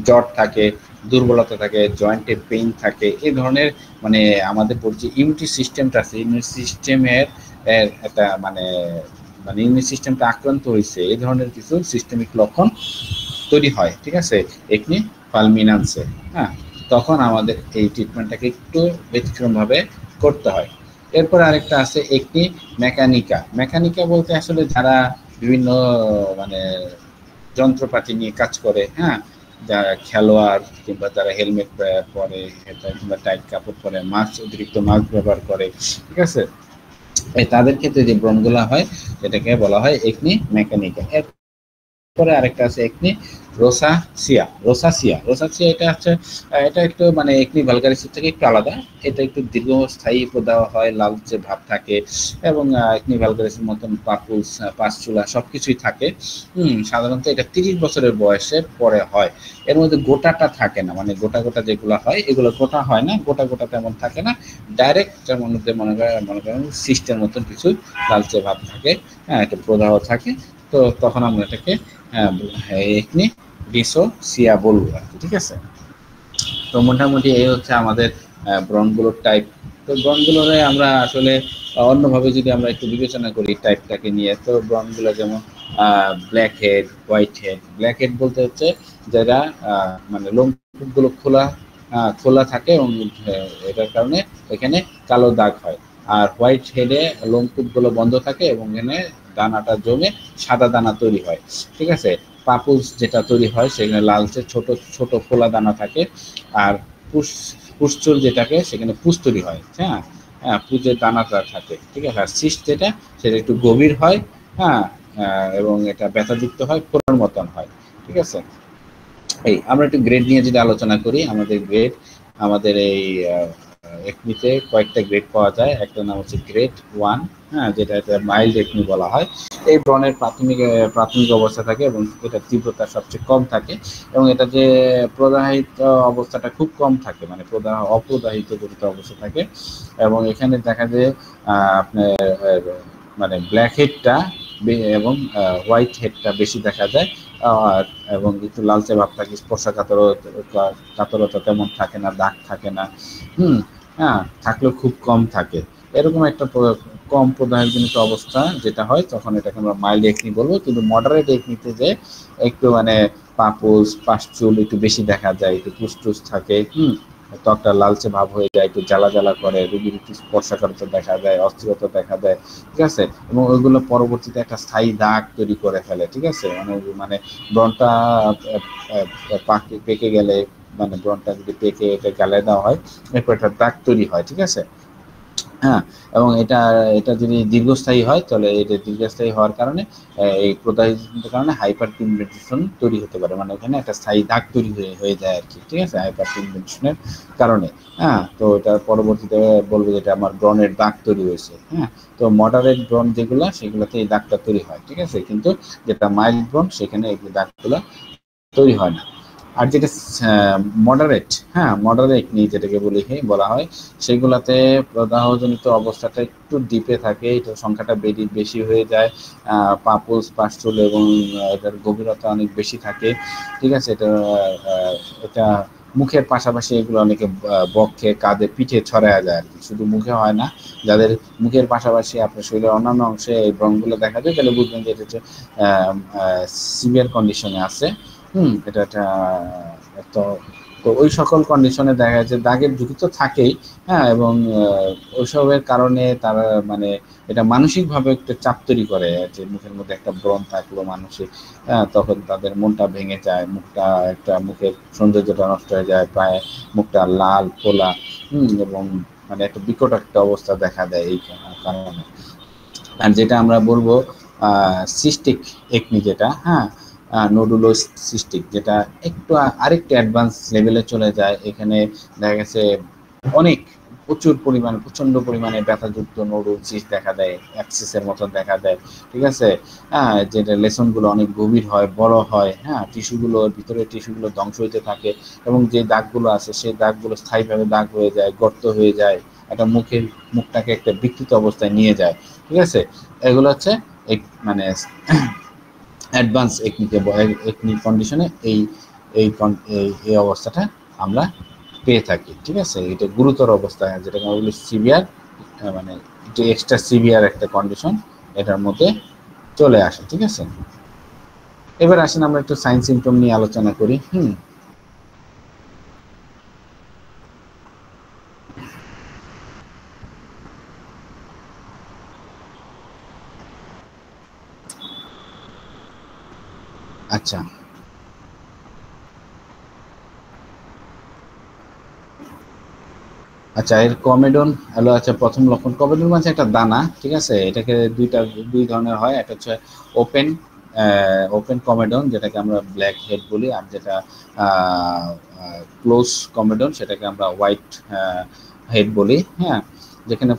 জ্বর থাকে, দুর্বলতা থাকে, জয়েন্টে পেইন থাকে, এই ধরনের মানে আমাদের যে ইমিউনিটি সিস্টেমটা আছে, ইমিউনি সিস্টেমের একটা মানে ইমিউনি সিস্টেমটা আক্রান্ত হয়েছে, এই ধরনের কিছু সিস্টেমিক লক্ষণ তৈরি হয়। ঠিক আছে, একনি ফালমিনান্সে। তখন আমাদের এই ট্রিটমেন্টটাকে একটু ব্যতিক্রমভাবে করতে হয়। এরপর আরেকটা আছে একনি মেকানিকা বলতে আসলে যারা বিভিন্ন মানে যন্ত্রপাতি নিয়ে কাজ করে, যারা খেলোয়াড় কিংবা যারা হেলমেট পরে কিংবা টাইট কাপড় পরে, অতিরিক্ত মাস্ক ব্যবহার করে, ঠিক আছে, তাদের ক্ষেত্রে যে ব্রণগুলো হয় এটাকে বলা হয় একনি মেকানিকা। পরে আরেকটা আছে একনি রোসাসিয়া এটা হচ্ছে এটা একটু মানে একনি ভালগারিসের থেকে একটু আলাদা। এটা একটু দীর্ঘস্থায়ী প্রদাহ হয়, লালচে ভাব থাকে এবং একনি ভালগারিসের মতন পাপুস পাঁচচুলা সবকিছুই থাকে। সাধারণত এটা 30 বছরের বয়সে পরে হয়। এর মধ্যে গোটাটা থাকে না, মানে গোটা গোটা যেগুলো হয় এগুলো গোটা হয় না, গোটা গোটা তেমন থাকে না, ডাইরেক্ট মধ্যে মনে করেন সিস্টের মতন কিছু লালচে ভাব থাকে, হ্যাঁ একটা প্রদাহ থাকে। তো তখন আমরা এটাকে একনি ডিসোসিয়া বলবো আর কি, ঠিক আছে। তো মোটামুটি এই হচ্ছে আমাদের ব্রণগুলোর টাইপ। তো ব্রণগুলোরে আমরা আসলে অন্যভাবে যদি আমরা একটু বিবেচনা করি টাইপটাকে নিয়ে, তো ব্রণগুলো যেমন black head, white head. Black head বলতে হচ্ছে যারা মানে লোমকূপগুলো খোলা খোলা থাকে এবং এটার কারণে এখানে কালো দাগ হয়। আর হোয়াইট হেডে লোমকূপগুলো বন্ধ থাকে এবং এখানে দানাটা জমে সাদা দানা তৈরি হয়, ঠিক আছে। পাপুস যেটা তৈরি হয় সেখানে লালচে ছোট ছোট ফোলা দানা থাকে। আর পুষ্চুর যেটাকে সেখানে পুষ তৈরি হয়, হ্যাঁ হ্যাঁ পুজের দানাটা থাকে, ঠিক আছে। আর সিস্ট যেটা সেটা একটু গভীর হয়, হ্যাঁ এবং এটা ব্যথাযুক্ত হয়, ফোড়ার মতন হয়, ঠিক আছে। এই আমরা একটু গ্রেড নিয়ে যদি আলোচনা করি, আমাদের গ্রেড আমাদের এই একনিতে কয়েকটা গ্রেড পাওয়া যায়। একটা নাম হচ্ছে গ্রেড 1, হ্যাঁ যেটা মাইল্ড একনি বলা হয়। এই ব্রণের প্রাথমিক অবস্থা থাকে এবং এটার তীব্রতা সবচেয়ে কম থাকে এবং এটা যে প্রদাহিত অবস্থাটা খুব কম থাকে, মানে অপ্রদাহিত জড়িত অবস্থা থাকে। এবং এখানে দেখা যায় আপনার মানে ব্ল্যাক হেডটা এবং হোয়াইট হেডটা বেশি দেখা যায়। এবং একটু লালচে ভাব থাকে, কাতরতা তেমন থাকে না, দাগ থাকে না, হ্যাঁ থাকলেও খুব কম থাকে। এরকম একটা কম প্রদাহজনিত অবস্থা যেটা হয় তখন এটাকে আমরা মাইল্ড একনি বলবো। কিন্তু মডারেট একনিতে যে একটু মানে পাশচুল একটু বেশি দেখা যায়, একটু পুসটুস থাকে, ত্বকটা লালচে ভাব হয়ে যায়, একটু জ্বালা জ্বালা করে, রোগীর একটু স্পর্শকাতরতা দেখা যায়, অস্থিরতা দেখা দেয়, ঠিক আছে। এবং ওইগুলো পরবর্তীতে একটা স্থায়ী দাগ তৈরি করে ফেলে, ঠিক আছে। মানে ব্রণটা পেকে গেলে, মানে ব্রণটা যদি পেকে এটা গালে দেওয়া হয় এরপর একটা দাগ তৈরি হয়, ঠিক আছে। হ্যাঁ এবং এটা এটা যদি দীর্ঘস্থায়ী হয় তাহলে এটা দীর্ঘস্থায়ী হওয়ার কারণে এই প্রদাহজনিত কারণে হাইপার পিগমেন্টেশন তৈরি হতে পারে, মানে ওখানে একটা স্থায়ী দাগ তৈরি হয়ে যায় আর কি, ঠিক আছে, হাইপার পিগমেন্টেশনের কারণে। হ্যাঁ তো এটা পরবর্তীতে বলবো যেটা আমার ব্রণের দাগ তৈরি হয়েছে। হ্যাঁ তো মডারেট ব্রণ যেগুলো সেগুলোতে এই দাগটা তৈরি হয়, ঠিক আছে, কিন্তু যেটা মাইল্ড ব্রণ সেখানে এই দাগগুলো তৈরি হয় না। আর যেটা মডারেট নিয়ে যেটাকে বলা হয় সেগুলাতে প্রদাহজনিত অবস্থাটা একটু ডিপে থাকে, এটা সংখ্যাটা বেশি হয়ে যায়, পাশচুল এবং এটার গভীরতা অনেক বেশি থাকে, ঠিক আছে। এটা মুখের পাশাপাশি এগুলো অনেকে বক্ষে, কাঁধে, পিঠে ছড়ায় যায় আর কি, শুধু মুখে হয় না। যাদের মুখের পাশাপাশি আপনার শরীরের অন্যান্য অংশে এই ব্রণগুলো দেখা যায় তাহলে বুঝবেন যে এটা হচ্ছে সিভিয়ার কন্ডিশনে আছে। এটা একটা তো তো ওই সকল কন্ডিশনে দেখা যাচ্ছে দাগের ঝুঁকি তো থাকেই, হ্যাঁ এবং ওইসবের কারণে তারা মানে এটা মানসিকভাবে একটা চাপ তৈরি করে যে মুখের মধ্যে একটা ব্রণ থাকলো মানসিক, হ্যাঁ তখন তাদের মনটা ভেঙে যায়, মুখের সৌন্দর্যটা নষ্ট হয়ে যায়, প্রায় মুখটা লাল ফোলা, এবং মানে একটা বিকট একটা অবস্থা দেখা দেয় এই কারণে। আর যেটা আমরা বলবো সিস্টিক একনি যেটা, হ্যাঁ নোডুলোসিস্টিক, যেটা একটু আরেকটু অ্যাডভান্স লেভেলে চলে যায়। এখানে দেখা গেছে অনেক প্রচন্ড পরিমাণে ব্যথাযুক্ত নোডুল সিস্ট দেখা দেয়, অ্যাক্সিসের মতো দেখা দেয়, ঠিক আছে। হ্যাঁ যেটা লেসনগুলো অনেক গভীর হয়, বড় হয়, হ্যাঁ ভিতরের টিস্যুগুলো ধ্বংস হইতে থাকে এবং যে দাগগুলো আছে সেই দাগগুলো স্থায়ীভাবে দাগ হয়ে যায়, গর্ত হয়ে যায়, একটা মুখটাকে একটা বিকৃত অবস্থায় নিয়ে যায়, ঠিক আছে। এগুলো হচ্ছে মানে অ্যাডভান্স একনি কন্ডিশনে এই এই এই অবস্থাটা আমরা পেয়ে থাকি, ঠিক আছে। এটা গুরুতর অবস্থা যেটাকে আমরা বলি সিভিয়ার, মানে যে এক্সট্রা সিভিয়ার একটা কন্ডিশন এটার মধ্যে চলে আসে, ঠিক আছে। এবার আসেন আমরা একটু সাইন সিমটম নিয়ে আলোচনা করি। আচ্ছা আচ্ছা এর কমেডন হলো আচ্ছা প্রথম লক্ষণ। কমেডন মানে একটা দানা, ঠিক আছে। এটাকে দুই ধরনের হয়, একটা হচ্ছে ওপেন ওপেন কমেডন যেটাকে আমরা ব্ল্যাক হেড বলি, আর যেটা ক্লোজ কমেডন সেটাকে আমরা হোয়াইট হেড বলি। হ্যাঁ, যেখানে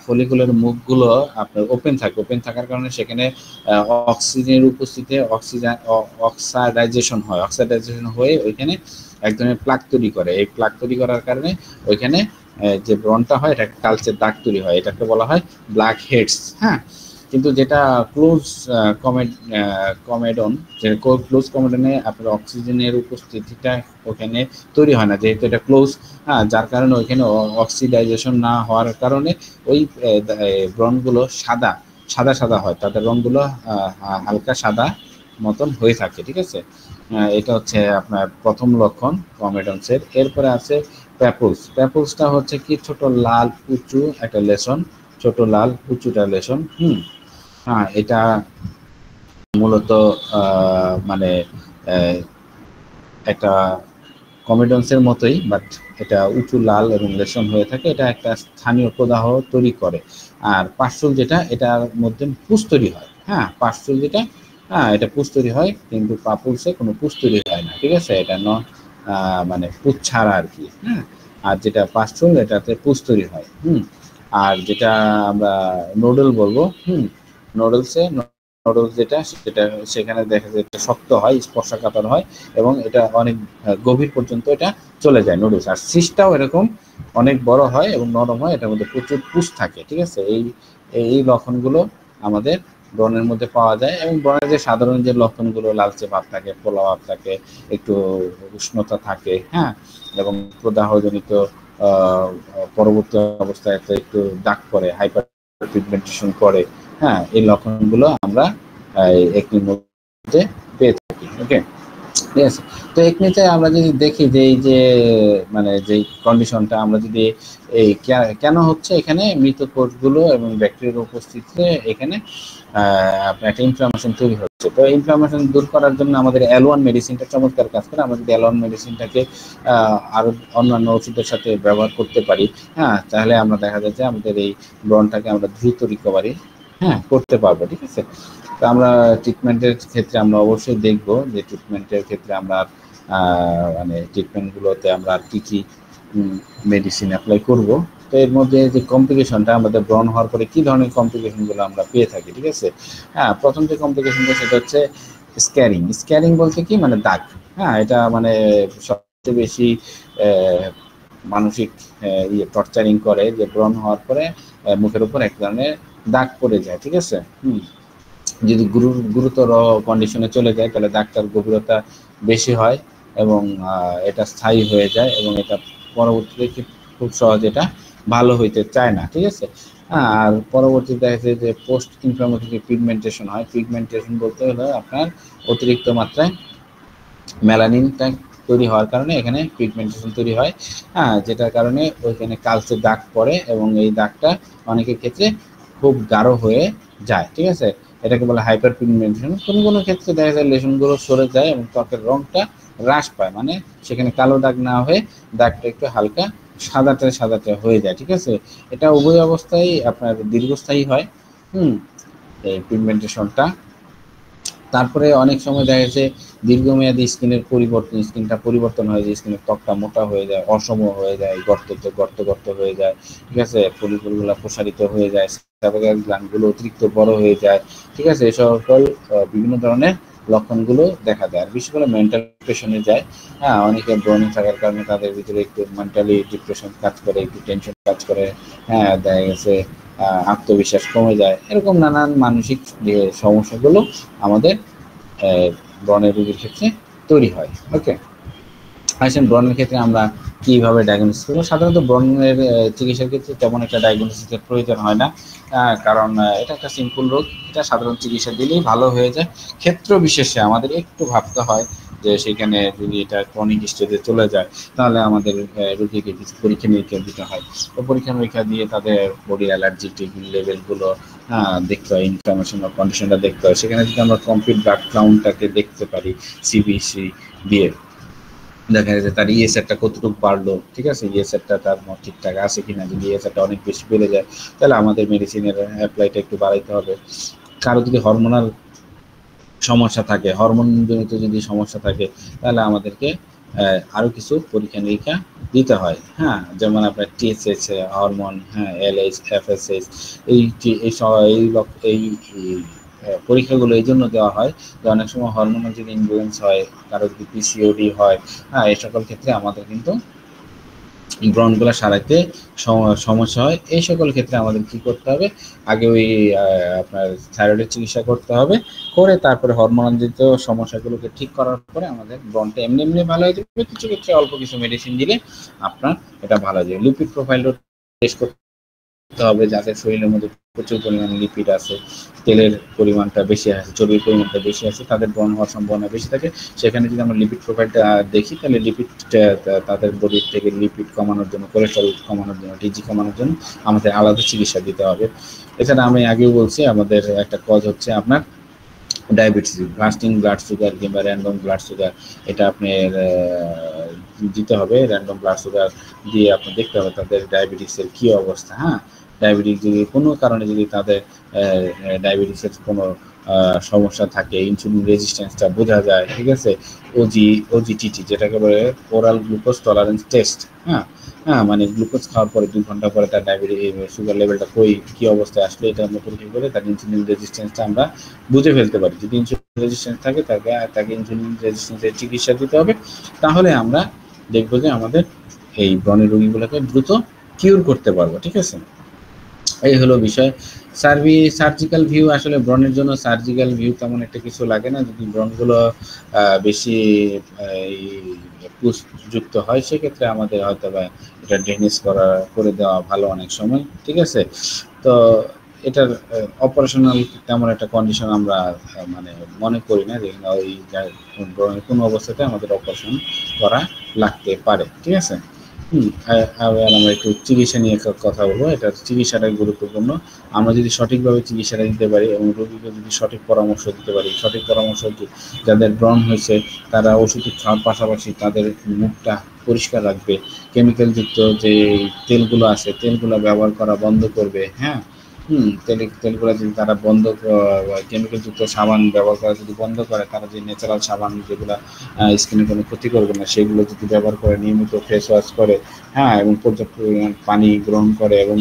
ফলিকুলের মুখগুলো আপনার ওপেন থাকার কারণে সেখানে অক্সিজেনের উপস্থিতিতে অক্সাইডাইজেশন হয়ে ওইখানে এক ধরনের প্লাক তৈরি করে। এই প্লাক তৈরি করার কারণে ওইখানে যে ব্রনটা হয় এটা কালচে দাগ তৈরি হয়, এটাকে বলা হয় ব্ল্যাক হেডস। হ্যাঁ, কিন্তু যেটা ক্লোজ কমেডন, যে ক্লোজ কমেডনে আপনার অক্সিজেনের উপস্থিতিটা ওখানে তৈরি হয় না, যেহেতু এটা ক্লোজ। হ্যাঁ, যার কারণে ওইখানে অক্সিডাইজেশন না হওয়ার কারণে ওই ব্রনগুলো সাদা সাদা সাদা হয়, তাদের রঙগুলো হালকা সাদা মতন হয়ে থাকে। ঠিক আছে, এটা হচ্ছে আপনার প্রথম লক্ষণ কমেডনসের। এরপরে আছে প্যাপুলসটা হচ্ছে কি ছোট লাল উঁচু একটা লেসন, ছোট লাল উঁচুটা লেসন। হ্যাঁ, এটা মূলত মানে একটা কমেডন্সের মতোই, বাট এটা উঁচু লাল এবং লেশন হয়ে থাকে। এটা একটা স্থানীয় প্রদাহ তৈরি করে। আর পার্শ্বল যেটা, এটার মধ্যে পুষ তৈরি হয়। হ্যাঁ, পার্শ্বল যেটা, হ্যাঁ এটা পুষ তৈরি হয়, কিন্তু পাপুলসে কোনো পুষ তৈরি হয় না। ঠিক আছে, এটা মানে পুষ ছাড়া আর কি। হ্যাঁ, আর যেটা পার্শ্বল এটাতে পুষ তৈরি হয়। আর যেটা আমরা নোডল বলবো, নোডলস যেটা, সেটা সেখানে দেখা যায় এটা শক্ত হয়, স্পর্শকাতর হয়, এবং এটা অনেক গভীর পর্যন্ত এটা চলে যায় নুডলস। আর সিসটাও এরকম অনেক বড় হয় এবং নরম হয়, এটার মধ্যে প্রচুর পুষ থাকে। ঠিক আছে, এই লক্ষণগুলো আমাদের ব্রণের মধ্যে পাওয়া যায়। এবং ব্রণের যে সাধারণ যে লক্ষণগুলো, লালচে ভাব থাকে, পোলা ভাব থাকে, একটু উষ্ণতা থাকে। হ্যাঁ, এবং প্রদাহজনিত পরবর্তী অবস্থায় একটু দাগ পড়ে, হাইপার পিগমেন্টেশন করে। হ্যাঁ, এই লক্ষণগুলো আমরা একনির মধ্যে পেয়ে থাকি। ওকে, ঠিক আছে। তো একনিতে আমরা যদি দেখি যে এই যে মানে যে কন্ডিশনটা, আমরা যদি এই কেন হচ্ছে, এখানে মৃত কোষগুলো এবং ব্যাকটেরিয়ার উপস্থিতিতে এখানে আপনার একটা ইনফ্লামেশন তৈরি হচ্ছে। তো ইনফ্লামেশন দূর করার জন্য আমাদের অ্যালোয়ান মেডিসিনটা চমৎকার কাজ করে। আমরা যদি অ্যালোয়ান মেডিসিনটাকে আরো অন্যান্য ওষুধের সাথে ব্যবহার করতে পারি, হ্যাঁ, তাহলে আমরা দেখা যাচ্ছে আমাদের এই ব্রনটাকে আমরা দ্রুত রিকভারি করতে পারবো। ঠিক আছে, তো আমরা ট্রিটমেন্টের ক্ষেত্রে আমরা অবশ্যই দেখব যে ট্রিটমেন্টের ক্ষেত্রে আমরা মানে ট্রিটমেন্টগুলোতে আমরা কি কি মেডিসিন অ্যাপ্লাই করব। তো এর মধ্যে যে কমপ্লিকেশনটা আমাদের ব্রণ হওয়ার পরে কি ধরনের কমপ্লিকেশনগুলো আমরা পেয়ে থাকি। ঠিক আছে, হ্যাঁ, প্রথম যে কমপ্লিকেশনটা সেটা হচ্ছে স্ক্যারিং বলতে কি মানে দাগ। হ্যাঁ, এটা মানে সবচেয়ে বেশি মানসিক টর্চারিং করে, যে ব্রণ হওয়ার পরে মুখের উপর এক ধরনের দাগ পড়ে যায়। ঠিক আছে, যদি গুরুতর কন্ডিশনে চলে যায় তাহলে দাগটার গভীরতা বেশি হয় এবং এটা স্থায়ী হয়ে যায়, এবং এটা পরবর্তীতে খুব সহজে এটা ভালো হইতে চায় না। ঠিক আছে, আর পরবর্তীতে দেখা যায় যে পোস্ট ইনফ্লামেটরি পিগমেন্টেশন হয়। পিগমেন্টেশন বলতে হলে আপনার অতিরিক্ত মাত্রায় মেলানিনটা তৈরি হওয়ার কারণে এখানে পিগমেন্টেশন তৈরি হয়। হ্যাঁ, যেটার কারণে ওইখানে কালচে দাগ পড়ে এবং এই দাগটা অনেকের ক্ষেত্রে খুব গাঢ় হয়ে যায়। ঠিক আছে, এটাকে বলে হাইপার পিগমেন্টেশন। কোনো কোনো ক্ষেত্রে দেখা যায় লেশনগুলো সরে যায় এবং ত্বকের রংটা হ্রাস পায়, মানে সেখানে কালো দাগ না হয়ে দাগটা একটু হালকা সাদাটে হয়ে যায়। ঠিক আছে, এটা উভয় অবস্থায় আপনার দীর্ঘস্থায়ী হয় এই পিগমেন্টেশনটা। তারপরে অনেক সময় দেখা যাচ্ছে দীর্ঘমেয়াদী স্কিনটা পরিবর্তন হয়ে যায়, স্কিনের ত্বকটা মোটা হয়ে যায়, অসম হয়ে যায়, গর্ত হয়ে যায়। ঠিক আছে, ফলিকুলগুলো প্রসারিত হয়ে যায়, সাবাগাল গ্ল্যান্ডগুলো অতিরিক্ত বড় হয়ে যায়। ঠিক আছে, এই সকল বিভিন্ন ধরনের লক্ষণগুলো দেখা যায়। আর বিশেষ করে মেন্টাল ডিপ্রেশনে যায়। হ্যাঁ, অনেকে ব্রণ থাকার কারণে তাদের ভিতরে একটু মেন্টালি ডিপ্রেশন কাজ করে, একটু টেনশন কাজ করে। হ্যাঁ, দেখা গেছে আত্মবিশ্বাস কমে যায়। এরকম নানান মানসিক যে সমস্যাগুলো আমাদের ব্রণের রোগীর ক্ষেত্রে তৈরি হয়। ওকে, আসেন ব্রণের ক্ষেত্রে আমরা কিভাবে ডায়াগনোসিস করবো। সাধারণত ব্রণের চিকিৎসার ক্ষেত্রে তেমন একটা ডায়াগনোসিসের প্রয়োজন হয় না, কারণ এটা একটা সিম্পল রোগ। এটা সাধারণ চিকিৎসা দিলেই ভালো হয়ে যায়। ক্ষেত্র বিশেষে আমাদের একটু ভাবতে হয় যে সেখানে যদি এটা ক্রনিক স্টেজে চলে যায় তাহলে আমাদের রোগীকে কিছু পরীক্ষা নিরীক্ষা দিতে হয়। তো পরীক্ষা নিরীক্ষা দিয়ে তাদের বডি অ্যালার্জিটিক লেভেলগুলো দেখতে হয়, ইনফ্লামেশন বা কন্ডিশনটা দেখতে হয়। সেখানে যদি আমরা কমপ্লিট ব্লাড কাউন্টটাকে দেখতে পারি সিবিসি দিয়ে, দেখা যাচ্ছে তার ইএসআরটা কতটুকু বাড়লো। ঠিক আছে, ইএসআরটা তার ঠিকঠাক আছে কিনা। যদি ইএসআরটা অনেক বেশি বেড়ে যায় তাহলে আমাদের মেডিসিনের অ্যাপ্লাইটা একটু বাড়াইতে হবে। কারো যদি হরমোনাল সমস্যা থাকে, হরমোনজনিত যদি সমস্যা থাকে, তাহলে আমাদেরকে আরও কিছু পরীক্ষা নিরীক্ষা দিতে হয়। হ্যাঁ, যেমন আপনার টিএসএইচ হরমোন, হ্যাঁ, এলএইচ, এফএসএইচ, এই এই পরীক্ষাগুলো এই জন্য দেওয়া হয় যে অনেক সময় হরমোনাল যদি ইনব্যালেন্স হয়, কারো যদি পিসিওডি হয়, হ্যাঁ, এই সকল ক্ষেত্রে আমাদের কিন্তু ব্রণগুলো সারাইতে সমস্যা হয়। এই সকল ক্ষেত্রে আমাদের কি করতে হবে, আগে ওই আপনার থাইরয়েডের চিকিৎসা করতে হবে, করে তারপরে হরমোনালজনিত সমস্যাগুলোকে ঠিক করার পরে আমাদের ব্রণটা এমনি এমনি ভালো হয়ে যাবে। কিছু ক্ষেত্রে অল্প কিছু মেডিসিন দিলে আপনার এটা ভালো হয়ে যাবে। লিপিড প্রোফাইলটা টেস্ট করতে হবে, যাদের শরীরের মধ্যে প্রচুর পরিমাণে লিপিড আছে, তেলের পরিমাণটা বেশি আছে, চর্বির পরিমাণটা বেশি আছে, তাদের ব্রণ হওয়ার সম্ভাবনা বেশি থাকে। সেখানে যদি আমরা লিপিড প্রোফাইলটা দেখি, তাহলে লিপিড তাদের বডির থেকে লিপিড কমানোর জন্য, কোলেস্টেরল কমানোর জন্য, টিজি কমানোর জন্য আমাদের আলাদা চিকিৎসা দিতে হবে। এছাড়া আমি আগেও বলছি, আমাদের একটা কজ হচ্ছে আপনার ডায়াবেটিস, ফাস্টিং ব্লাড সুগার কিংবা র্যান্ডম ব্লাড সুগার, এটা আপনার দিতে হবে। র্যান্ডম ব্লাড সুগার দিয়ে আপনি দেখতে হবে তাদের ডায়াবেটিসের কী অবস্থা। হ্যাঁ, ডায়াবেটিস যদি কোনো কারণে যদি তাদের ডায়াবেটিসের কোনো সমস্যা থাকে, ইনসুলিন রেজিস্ট্যান্সটা বোঝা যায়, ঠিক আছে, ওজিটিটি যেটাকে বলে ওরাল গ্লুকোজ টলারেন্স টেস্ট। হ্যাঁ, হ্যাঁ, মানে গ্লুকোজ খাওয়ার পরে 2 ঘন্টা পরে তার ডায়াবেটিস সুগার লেভেলটা কী অবস্থায় আসলে, এটা আমরা পরীক্ষা করে তার ইনসুলিন রেজিস্ট্যান্সটা আমরা বুঝে ফেলতে পারি। যদি ইনসুলিন রেজিস্ট্যান্স থাকে, তাকে ইনসুলিন রেজিস্ট্যান্সের চিকিৎসা দিতে হবে। তাহলে আমরা দেখবো যে আমাদের এই ব্রণের রোগীগুলোকে দ্রুত কিউর করতে পারবো। ঠিক আছে, এই হলো বিষয়। সার্জিক্যাল ভিউ, আসলে ব্রণের জন্য সার্জিক্যাল ভিউ তেমন একটা কিছু লাগে না। যদি ব্রণগুলো বেশি পুষযুক্ত হয়, সেক্ষেত্রে আমাদের হয়তো বা এটা ড্রেনেজ করে দেওয়া ভালো অনেক সময়। ঠিক আছে, তো এটার অপারেশনাল তেমন একটা কন্ডিশন আমরা মানে মনে করি না যে ওই ব্রণের কোনো অবস্থাতে আমাদের অপারেশন করা লাগতে পারে। ঠিক আছে, আমরা একটু চিকিৎসা নিয়ে কথা বলবো। এটা চিকিৎসাটা গুরুত্বপূর্ণ। আমরা যদি সঠিকভাবে চিকিৎসাটা দিতে পারি এবং রোগীকে যদি সঠিক পরামর্শ দিতে পারি, সঠিক পরামর্শ কি, যাদের ব্রণ হয়েছে তারা ওষুধ খাওয়ার পাশাপাশি তাদের মুখটা পরিষ্কার রাখবে, কেমিক্যালযুক্ত যে তেলগুলো আছে তেলগুলো ব্যবহার করা বন্ধ করবে। হ্যাঁ, তেলগুলো যদি তারা বন্ধ, কেমিক্যালযুক্ত সাবান ব্যবহার করা যদি বন্ধ করে, তারা যে ন্যাচারাল সাবান যেগুলো স্কিনে কোনো ক্ষতি করবে না, সেগুলো যদি ব্যবহার করে, নিয়মিত ফেস ওয়াশ করে, হ্যাঁ, এবং পর্যাপ্ত পরিমাণ পানি গ্রহণ করে, এবং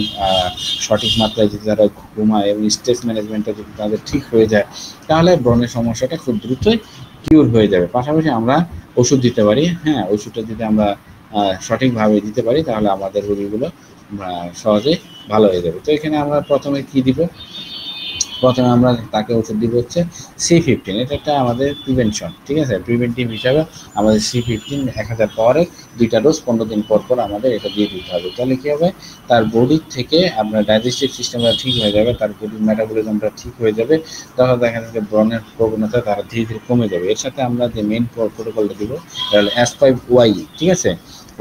সঠিক মাত্রায় যদি তারা ঘুমায় এবং স্ট্রেস ম্যানেজমেন্টটা যদি তাদের ঠিক হয়ে যায়, তাহলে ব্রণের সমস্যাটা খুব দ্রুতই কিউর হয়ে যাবে। পাশাপাশি আমরা ওষুধ দিতে পারি। হ্যাঁ, ওষুধটা যদি আমরা সঠিকভাবে দিতে পারি, তাহলে আমাদের রোগীগুলো সহজে ভালো হয়ে যাবে। তো এখানে আমরা প্রথমে কি দিব, প্রথমে আমরা তাকে ওষুধ দিব হচ্ছে C15। এটা একটা আমাদের প্রিভেনশন। ঠিক আছে, প্রিভেন্টিভ হিসাবে আমাদের C15 1000 পাওয়ারের 2টা ডোজ 15 দিন পর পর আমাদের এটা দিয়ে দিতে হবে। তাহলে কী হবে, তার বডির থেকে আপনার ডাইজেস্টিভ সিস্টেমটা ঠিক হয়ে যাবে, তার বডির মেটাবলিজমটা ঠিক হয়ে যাবে। তখন দেখা যাচ্ছে ব্রণের প্রবণতা তারা ধীরে ধীরে কমে যাবে। এর সাথে আমরা যে মেন প্রোটোকলটা দিব, এটা হলো S5Y। ঠিক আছে,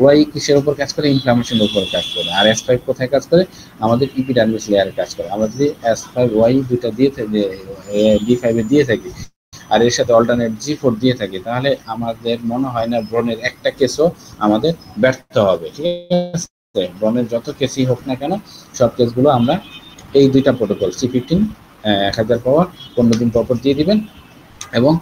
ওয়াই কিসের উপর কাজ করে, ইনফ্লামেশনের উপর কাজ করে। আর S5 কোথায় কাজ করে, আমাদের ইপিডার্মিস লেয়ারে কাজ করে। আমরা যদি S5Y দুইটা দিয়ে থাকি, D5 দিয়ে থাকি, আর এর সাথে অল্টারনেট G4 দিয়ে থাকি, তাহলে আমাদের মনে হয় না ব্রণের একটা কেসও আমাদের ব্যর্থ হবে। ঠিক আছে, ব্রণের যত কেসই হোক না কেন, সব কেসগুলো আমরা এই দুইটা প্রোটোকল C15 1000 পাওয়ার 15 দিন পর দিয়ে দিবেন, এবং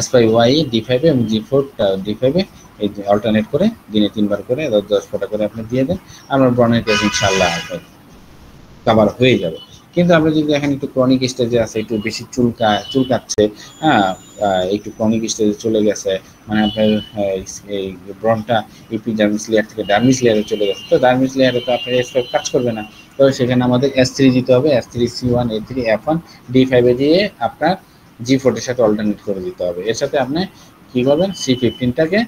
S5Y D5 এবং G4 D5 এই অল্টারনেট করে দিনে 3 বার করে 10 ফোঁটা করে আপনি দিয়ে দেন, আমার ব্রণের কেস ইনশাআল্লাহ কভার হয়ে যাবে। কিন্তু আমরা যদি এখন একটু ক্রনিক স্টেজে আছে, একটু বেশি চুলকাচ্ছে, হ্যাঁ, একটু ক্রনিক স্টেজে চলে গেছে, মানে আপনার এই ব্রণটা এপিডার্মিস লেয়ার থেকে ডার্মিস লেয়ারে চলে গেছে, তো ডার্মিস লেয়ারে তো আপনার S5 কাজ করবে না। তবে সেখানে আমাদের S3 দিতে হবে, S3 C1 A3 F1 D5 দিয়ে আপনার G4 এর সাথে অল্টারনেট করে দিতে হবে। এর সাথে আপনি কি করবেন, C15টাকে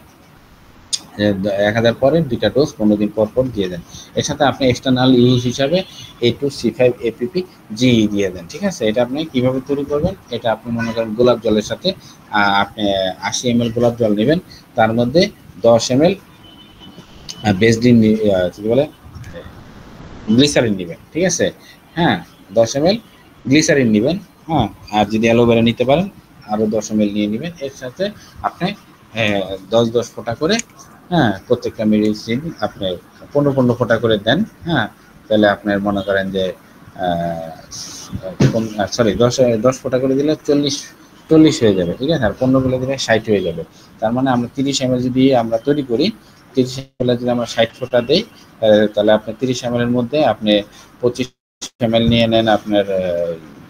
1000 পরের 2টা ডোজ 15 দিন পর পর দিয়ে দেন। এর সাথে আপনি এক্সটার্নাল ইউজ হিসাবে A2C5 APP GE দিয়ে দেন। ঠিক আছে, এটা আপনি কিভাবে তৈরি করবেন, এটা আপনি মনে করেন গোলাপ জলের সাথে আপনি 80 ml গোলাপ জল নেবেন, তার মধ্যে 10 ml বেসডিন কি বলে গ্লিসারিন নেবেন। ঠিক আছে, হ্যাঁ, 10 ml গ্লিসারিন নেবেন। হ্যাঁ, আর যদি অ্যালোভেরা নিতে পারেন আরও 10 ml নিয়ে নেবেন। এর সাথে আপনি 10 ফোঁটা করে, হ্যাঁ, প্রত্যেকটা মেডিসিন আপনি 15 ফোঁটা করে দেন। হ্যাঁ, তাহলে আপনার মনে করেন যে 10 ফোঁটা করে দিলে 40 হয়ে যাবে, ঠিক আছে, আর 15 গুলো দিলে 60 হয়ে যাবে। তার মানে আমরা 30 ml যদি আমরা তৈরি করি, 30 ml যদি আমরা 60 ফোঁটা দেই, তাহলে আপনি 30 ml এর মধ্যে আপনি 25 ml নিয়ে নেন আপনার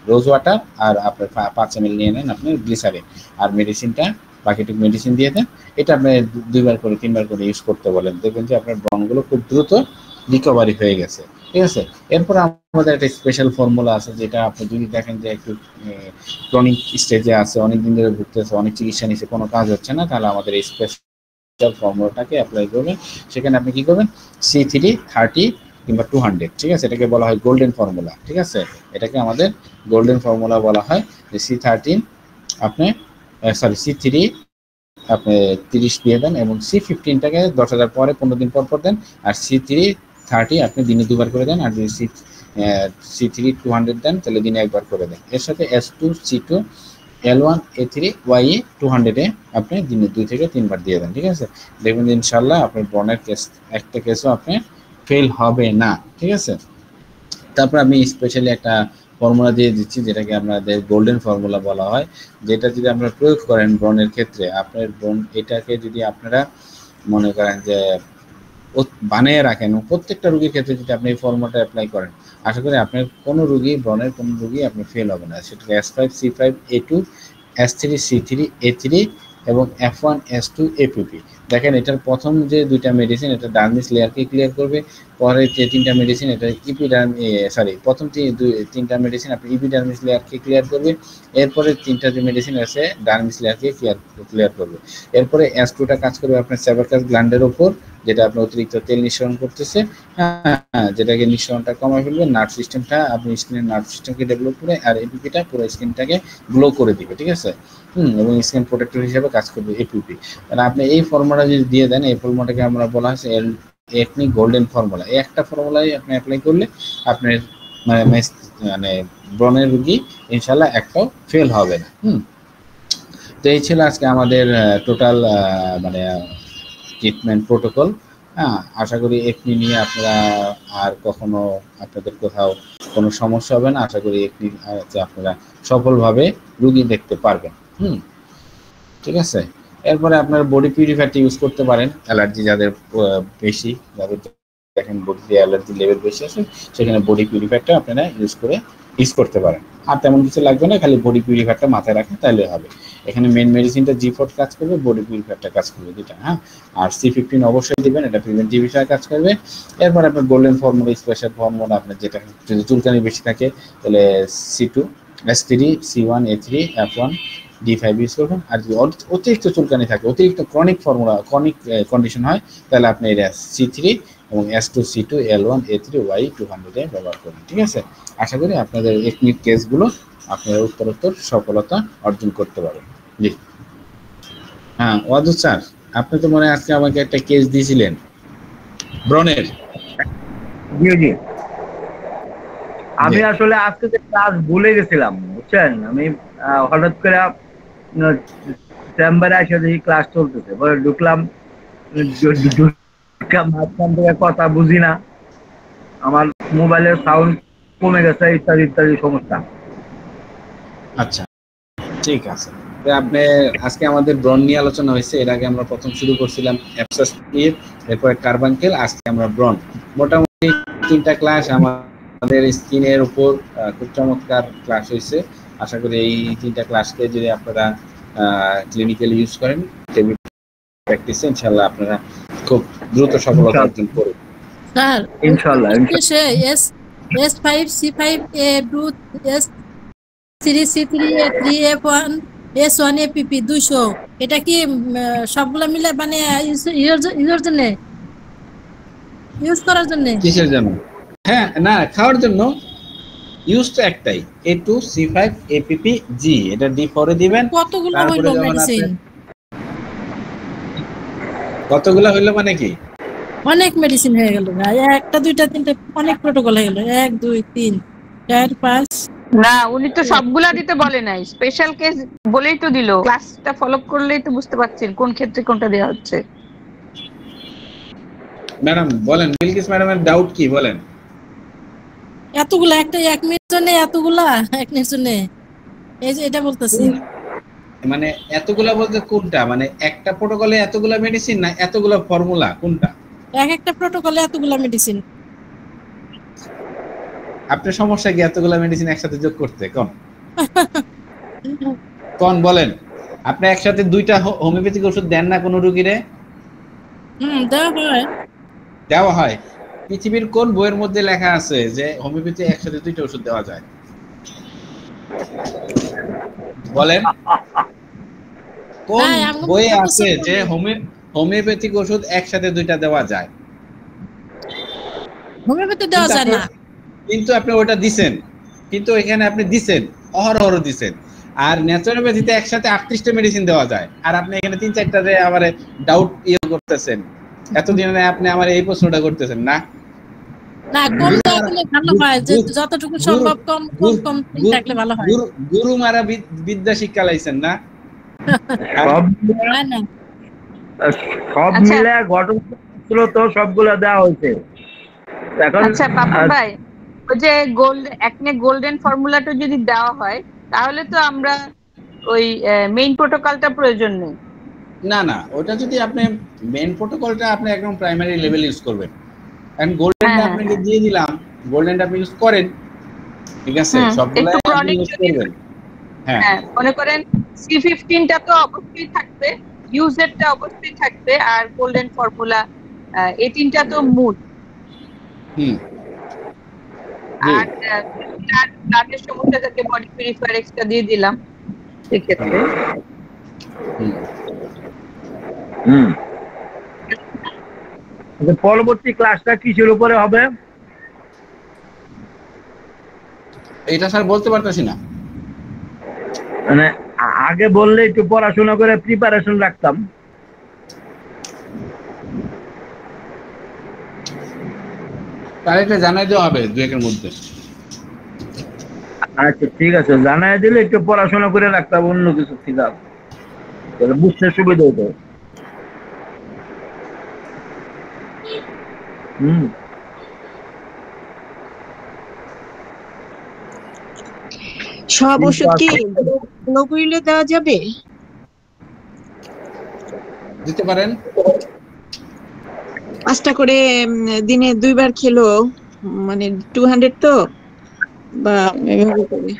রোজ ওয়াটার, আর আপনার 5 ml নিয়ে নেন আপনার গ্লিসারিন, আর মেডিসিনটা বাকিটুকু মেডিসিন দিয়ে দেন। এটা আপনি 2বার করে 3বার করে ইউজ করতে বলেন, দেখবেন যে আপনার ব্রণগুলো খুব দ্রুত রিকভারি হয়ে গেছে, ঠিক আছে। এরপর আমাদের একটা স্পেশাল ফর্মুলা আছে, যেটা আপনি যদি দেখেন যে একটু ক্রনিক স্টেজে আছে, অনেক দিন ধরে ভুগতেছে, অনেক চিকিৎসা নিচ্ছে, কোনো কাজ হচ্ছে না, তাহলে আমাদের এই স্পেশাল ফর্মুলাটাকে অ্যাপ্লাই করবেন। সেখানে আপনি কি করবেন, C3 30 কিংবা 200, ঠিক আছে, এটাকে বলা হয় গোল্ডেন ফর্মুলা, ঠিক আছে, এটাকে আমাদের গোল্ডেন ফর্মুলা বলা হয়। যে C13 আপনি C3 আপনি 30 দিয়ে দেন, এবং C15টাকে 10,000 পরে 15 দিন পর পর দেন, আর C3 30 আপনি দিনে 2বার করে দেন, আর যদি C3 200 দেন তাহলে দিনে 1বার করে দেন। এর সাথে S2 C2 L1 A3 YE 200 আপনি দিনে 2 থেকে 3বার দিয়ে দেন, ঠিক আছে। দেখবেন ইনশাল্লাহ আপনার ব্রণের কেস একটা কেসও আপনি ফেল হবে না, ঠিক আছে। তারপর আমি স্পেশালি একটা ফর্মুলা দিয়ে দিচ্ছি, যেটাকে আমাদের গোল্ডেন ফর্মুলা বলা হয়, যেটা যদি আপনারা প্রয়োগ করেন ব্রণের ক্ষেত্রে, আপনার ব্রণ এটাকে যদি আপনারা মনে করেন যে বানিয়ে রাখেন, প্রত্যেকটা রোগীর ক্ষেত্রে যদি আপনি এই ফর্মুলাটা অ্যাপ্লাই করেন, আশা করি আপনার কোনো রোগী, ব্রণের কোনো রোগী আপনি ফেল হবে না। সেটা S5 C5 A2 S3 C3 A3 এবং F1 S2 APP। দেখেন এটার প্রথম যে 2টা মেডিসিন, এটা ডার্মিস লেয়ারকে ক্লিয়ার করবে, পরে যে 3টা মেডিসিন এটা প্রথম 3টা মেডিসিন আপনি ইপিডার্মিস লেয়ারকে ক্লিয়ার করবে, এরপরে 3টা যে মেডিসিন আছে ডার্মিস লেয়ারকে ক্লিয়ার করবে। এরপরে S2টা কাজ করবে আপনার সেবাকাস গ্ল্যান্ডের উপর, যেটা আপনার অতিরিক্ত তেল নিঃসরণ করতেছে, হ্যাঁ, যেটাকে নিঃসরণটা কমায় ফেলবে, নার্ভ সিস্টেমটা আপনি স্কিনের নার্ভ সিস্টেমকে ডেভেলপ করে, আর এপিপিটা পুরো স্কিনটাকে গ্লো করে দিবে, ঠিক আছে, এবং স্কিন প্রোটেক্টর হিসেবে কাজ করবে এপিপি। তাহলে আপনি এই ফর্মুলা যদি দিয়ে দেন, এই ফর্মুলাটাকে আমরা বলা হচ্ছে একনি গোল্ডেন ফর্মুলা। এই একটা ফর্মুলাই আপনি অ্যাপ্লাই করলে আপনার মানে ব্রণের রোগী ইনশাল্লাহ একটাও ফেল হবে না। তো এই ছিল আজকে আমাদের টোটাল মানে ট্রিটমেন্ট প্রোটোকল। হ্যাঁ, আশা করি একনি নিয়ে আপনারা আর কখনো আপনাদের কোথাও কোনো সমস্যা হবে না। আশা করি একনি আপনারা সফলভাবে রোগী দেখতে পারবেন। ঠিক আছে। এরপরে আপনার বডি পিউরিফায়ারটা ইউজ করতে পারেন, অ্যালার্জি যাদের বেশি, যাদের দেখেন বডিতে অ্যালার্জি লেভেল বেশি আছে, সেখানে বডি পিউরিফায়ারটা আপনারা ইউজ করতে পারেন। আর তেমন কিছু লাগবে না, খালি বডি পিউরিফায়ারটা মাথায় রাখেন তাহলে হবে। এখানে মেন মেডিসিনটা G4 কাজ করবে, বডি পিউরিফায়ারটা কাজ করবে, দুটা। হ্যাঁ, আর C15 অবশ্যই দিবেন, এটা প্রিভেন্টিভ হিসেবে কাজ করবে। এরপর আপনার গোল্ডেন ফর্মুলা, স্পেশাল ফর্মুলা, আপনার যেটা যদি চুলকানি বেশি থাকে তাহলে C2 S3 C1 A3 F1 D5 use করবেন। আর যদি অতিরিক্ত চুলকানি থাকে, অতিরিক্ত ক্রনিক কন্ডিশন হয়, তাহলে আপনি এটা C3 এবং S2 C2 L1 A3 Y 200 ব্যবহার করবেন, ঠিক আছে। আশা করি আপনাদের একনিক কেসগুলো আপনারা উত্তরোত্তর সফলতা অর্জন করতে পারবেন। জি হ্যাঁ, ওয়াদুদ স্যার, আপনি তো মনে হয় আজকে আমাকে একটা কেস দিয়েছিলেন ব্রণের। জি জি, আমি আসলে আজকে ক্লাস ভুলে গেছিলাম, বুঝছেন। আমি হঠাৎ করে চেম্বারে এসে দেখি ক্লাস চলতেছে, পরে ঢুকলাম, মাঝখান থেকে কথা বুঝি না, আমার মোবাইলের সাউন্ড কমে গেছে, ইত্যাদি ইত্যাদি সমস্যা। আচ্ছা, ঠিক আছে। আপনি আজকে আমাদের ব্রণ নিয়ে আলোচনা হয়েছে। এর আগে আমরা প্রথম শুরু করছিলাম অ্যাবসেস নিয়ে, এরপরে কার্বাঙ্কেল, আজকে আমরা ব্রণ। মোটামুটি 3টা ক্লাস আমাদের স্কিনের উপর খুব চমৎকার ক্লাস হয়েছে। আশা করি এই 3টা ক্লাসকে যদি আপনারা ক্লিনিক্যালি ইউজ করেন, প্র্যাকটিসে, ইনশাআল্লাহ আপনারা খুব দ্রুত সফলতা অর্জন করবেন। স্যার ইনশাআল্লাহ। S5 C5 A2 S3 C3 A3 F1 S1 APP 200, এটা কি সবগুলো মিলে মানে ইউজের জন্য, ইউজ করার জন্য? কিসের জন্য? হ্যাঁ, না, খাওয়ার জন্য। ইউজ তো একটাই, A2 C5 APP G, এটা D4 এ দিবেন। কতগুলো হইলো মেডিসিন? কতগুলো হইলো মানে কি? অনেক মেডিসিন হয়ে গেল না, একটা দুইটা তিনটা অনেক প্রোটোকল হয়ে গেল, 1 2 3 4 5। না, উনি তো সবগুলা দিতে বলে নাই, স্পেশাল কেস বলেই তো দিল। ক্লাসটা ফলো করলেই তো বুঝতে পারছেন কোন ক্ষেত্রে কোনটা দেওয়া হচ্ছে। ম্যাডাম বলেন, বিলকিস ম্যাডামের ডাউট কি বলেন? এতগুলা একটা এক মিনিট জন্য, এতগুলা এক মিনিট জন্য, এই যে এটা বলতেছি। মানে এতগুলা বলতে কোনটা, মানে একটা প্রোটোকলে এতগুলা মেডিসিন না এতগুলা ফর্মুলা কোনটা? এক একটা প্রোটোকলে এতগুলা মেডিসিন। আপনার সমস্যা কি এতগুলা মেডিসিন একসাথে যোগ করতে? কোন বলেন, আপনি একসাথে দুইটা হোমিওপ্যাথিক ওষুধ দেন না কোনো রোগীরে? দেওয়া হয়। পৃথিবীর কোন বইয়ের মধ্যে লেখা আছে যে হোমিওপ্যাথি একসাথে দুইটা ওষুধ দেওয়া যায়? বলেন কোন বইয়ে আছে যে হোমিওপ্যাথিক ওষুধ একসাথে দুইটা দেওয়া যায়? হোমিওপ্যাথি দেওয়া যায় না, কিন্তু আপনি ওটা দিছেন, কিন্তু এখানে আপনি দিছেন, অহরহ দিছেন। আর ন্যাচুরোপ্যাথিতে একসাথে 38টা মেডিসিন দেওয়া যায়, আর আপনি এখানে 3-4টা রে আবার ডাউট করতেছেন। এতদিনে আপনি আমার এই প্রশ্নটা করতেছেন না? না, কম দেওয়া হলে ভালো হয়, যে যতটুকু সম্ভব কম কম কম থাকলে ভালো হয়। গুরু মারা বিদ্যা শিক্ষা লাইছেন না? সব মিলে ঘটনা তো সবগুলো দেওয়া হয়েছে এখন। আচ্ছা পাপন ভাই, ওই যে গোল্ডেন ফর্মুলাটা যদি দেওয়া হয় তাহলে তো আমরা ওই মেইন প্রোটোকলটা প্রয়োজন নেই। না না, ওটা যদি আপনি মেইন প্রোটোকলটা আপনি একদম প্রাইমারি লেভেল ইউজ করবেন, কারণ গোল্ডেনটা আপনাকে দিয়ে দিলাম, গোল্ডেনটা আপনি ইউজ করেন, ঠিক আছে, সবগুলাই আপনি ইউজ করবেন। হ্যাঁ, মনে করেন C15টা তো অবশ্যই থাকবে, ইউজেরটা অবশ্যই থাকবে, আর গোল্ডেন ফর্মুলা এই তিনটা তো মূল। আর ব্লাডের সমস্যা থেকে বডি পিউরিফায়ার এক্সট্রা দিয়ে দিলাম সেক্ষেত্রে। পরবর্তী ক্লাসটা কিসের উপরে হবে এটা স্যার বলতে পারতেছি না, মানে আগে বললে একটু পড়াশোনা করে প্রিপারেশন রাখতাম। তাহলে জানাই দেওয়া হবে 2-1 মধ্যে। আচ্ছা ঠিক আছে, জানাই দিলে একটু পড়াশোনা করে রাখতাম, অন্য কিছু ঠিক আছে, বুঝতে সুবিধা হতো। সব ওষুধ কি গ্লোবুলিনে দেওয়া যাবে? দিতে পারেন। 5টা করে দিনে 2 বার খেলো, মানে 200 তো, বা এভাবে করে।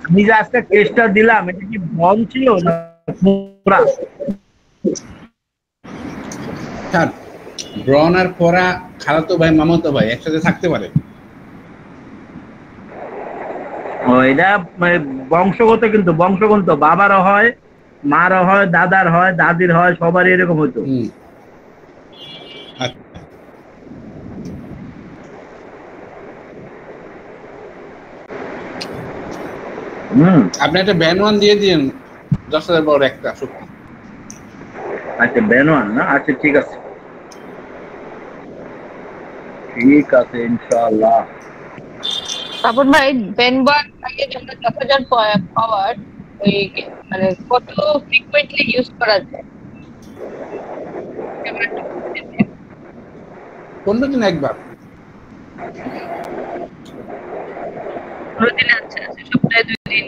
আমি যে আজকে টেস্টটা দিলাম, এটা কি বম ছিল না ফোড়া? স্যার, ব্রন আর ফোড়া খালাতো ভাই মামাতো ভাই একসাথে থাকতে পারে। এটা বংশগত, কিন্তু বংশগত বাবারও হয়, মারও হয়, দাদার হয়, দাদির হয়, সবারই এরকম হতো। আপনি একটা ব্যান-1 দিয়ে দিন 10,000 বড় একটা শক্তি। আচ্ছা ব্যান-1 না, আচ্ছা ঠিক আছে, ঠিক আছে ইনশাআল্লাহ। তারপর ভাই ব্যান-1 আগে আমরা 10,000 পাওয়ার ওই মানে কত ফ্রিকোয়েন্টলি ইউজ করা যায়? 15 দিন একবার। 15 দিনে? আচ্ছা, সপ্তাহে 2 দিন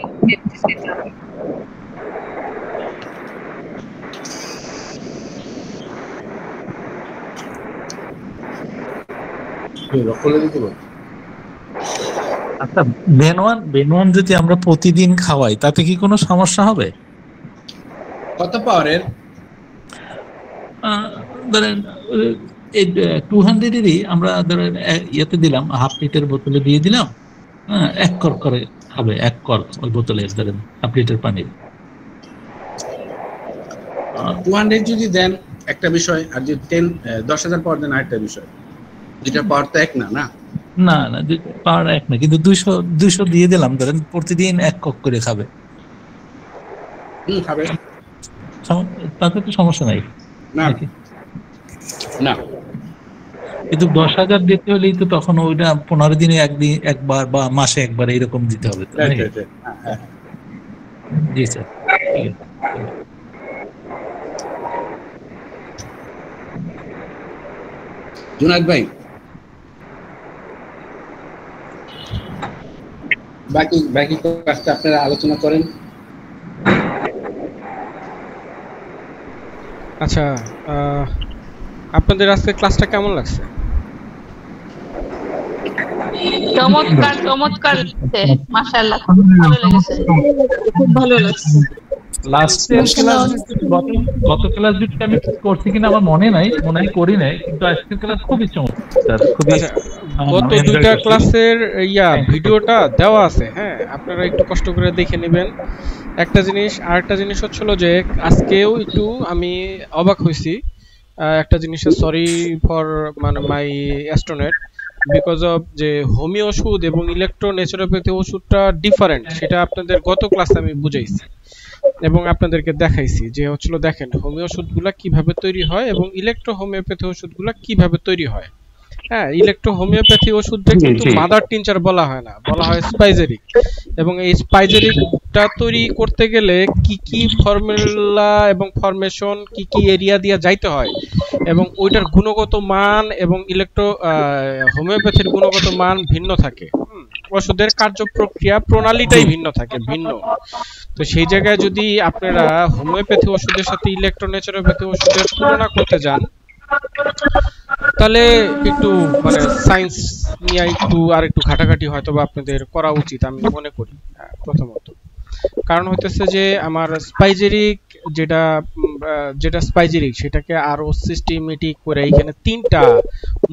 দিতে হবে। আচ্ছা, বেন-1 যদি আমরা প্রতিদিন খাওয়াই তাতে কি কোনো সমস্যা হবে? কত পাওয়ারের? ধরেন এই 200-এরই আমরা ধরেন ইয়েতে দিলাম, হাফ লিটার বোতলে দিয়ে দিলাম, 1 কর করে খাবে, 1 কর ওই বোতলে ধরেন হাফ লিটার পানির। 200 যদি দেন একটা বিষয়, আর যদি 10,000 পাওয়ার দেন আরেকটা বিষয়। দুইটা পাওয়ার তো এক না। না না না, পাওয়ার এক না, কিন্তু 200 দিয়ে দিলাম, ধরেন প্রতিদিন 1 কক করে খাবে, খাবে, তাতে তো সমস্যা নাই না না। কিন্তু 10,000 দিতে হলেই তো তখন ওইটা 15 দিনে একবার বা মাসে একবার এরকম দিতে হবে তো। জি স্যার। জুনায়েদ ভাই, বাকি কাজটা আপনারা আলোচনা করেন। আচ্ছা, আপনাদের আজকে ক্লাসটা কেমন লাগছে? চমৎকার চমৎকার লাগছে, মাশাআল্লাহ খুব ভালো লেগেছে। খুব ভালো লাগছে। লাস্টের ক্লাস গত ক্লাস দুটো আমি করছি কিনা আমার মনে নাই, মনে হয় করি নাই, কিন্তু আজকের ক্লাস খুবই চমৎকার, খুবই আচ্ছা, গত দুইটা ক্লাসের ভিডিওটা দেওয়া আছে, হ্যাঁ আপনারা একটু কষ্ট করে দেখে নেবেন। একটা জিনিস, আরেকটা জিনিস হচ্ছিল যে আজকেও একটু আমি অবাক হয়েছি একটা জিনিসের, সরি ফর মানে মাই অ্যাস্ট্রোনেট, বিকজ অফ যে হোমিও ওষুধ এবং ইলেকট্রো ন্যাচুরোপ্যাথি ওষুধটা ডিফারেন্ট, সেটা আপনাদের গত ক্লাসে আমি বুঝাইছি এবং আপনাদেরকে দেখাইছি যে হচ্ছিল দেখেন হোমিও ওষুধগুলা কিভাবে তৈরি হয় এবং ইলেকট্রো হোমিওপ্যাথি ওষুধগুলা কিভাবে তৈরি হয়। হ্যাঁ, ইলেকট্রো হোমিওপ্যাথি ওষুধটা কিন্তু মাদার টিনচার বলা হয় না, বলা হয় স্পাইজেরিক। এবং এই স্পাইজেরিকটা তৈরি করতে গেলে কি কি ফর্মুলা এবং ফরমেশন, কি কি এরিয়া দিয়ে যাইতে হয় এবং ওইটার গুণগত মান এবং ইলেকট্রো হোমিওপ্যাথির গুণগত মান ভিন্ন থাকে। ওষুধের কার্যপ্রক্রিয়া প্রণালীটাই ভিন্ন থাকে, ভিন্ন। তো সেই জায়গায় যদি আপনারা হোমিওপ্যাথি ওষুধের সাথে ইলেকট্রো ন্যাচুরোপ্যাথি ওষুধের তুলনা করতে যান, তাহলে একটু মানে সায়েন্স নিয়ে একটু আর একটু ঘাটাঘাটি হয়তো বা আপনাদের করা উচিত আমি মনে করি। প্রথমত কারণ হইতেছে যে আমার স্পাইজেরিক যেটা স্পাইজেরিক সেটাকে আরো সিস্টেমেটিক করে এখানে তিনটা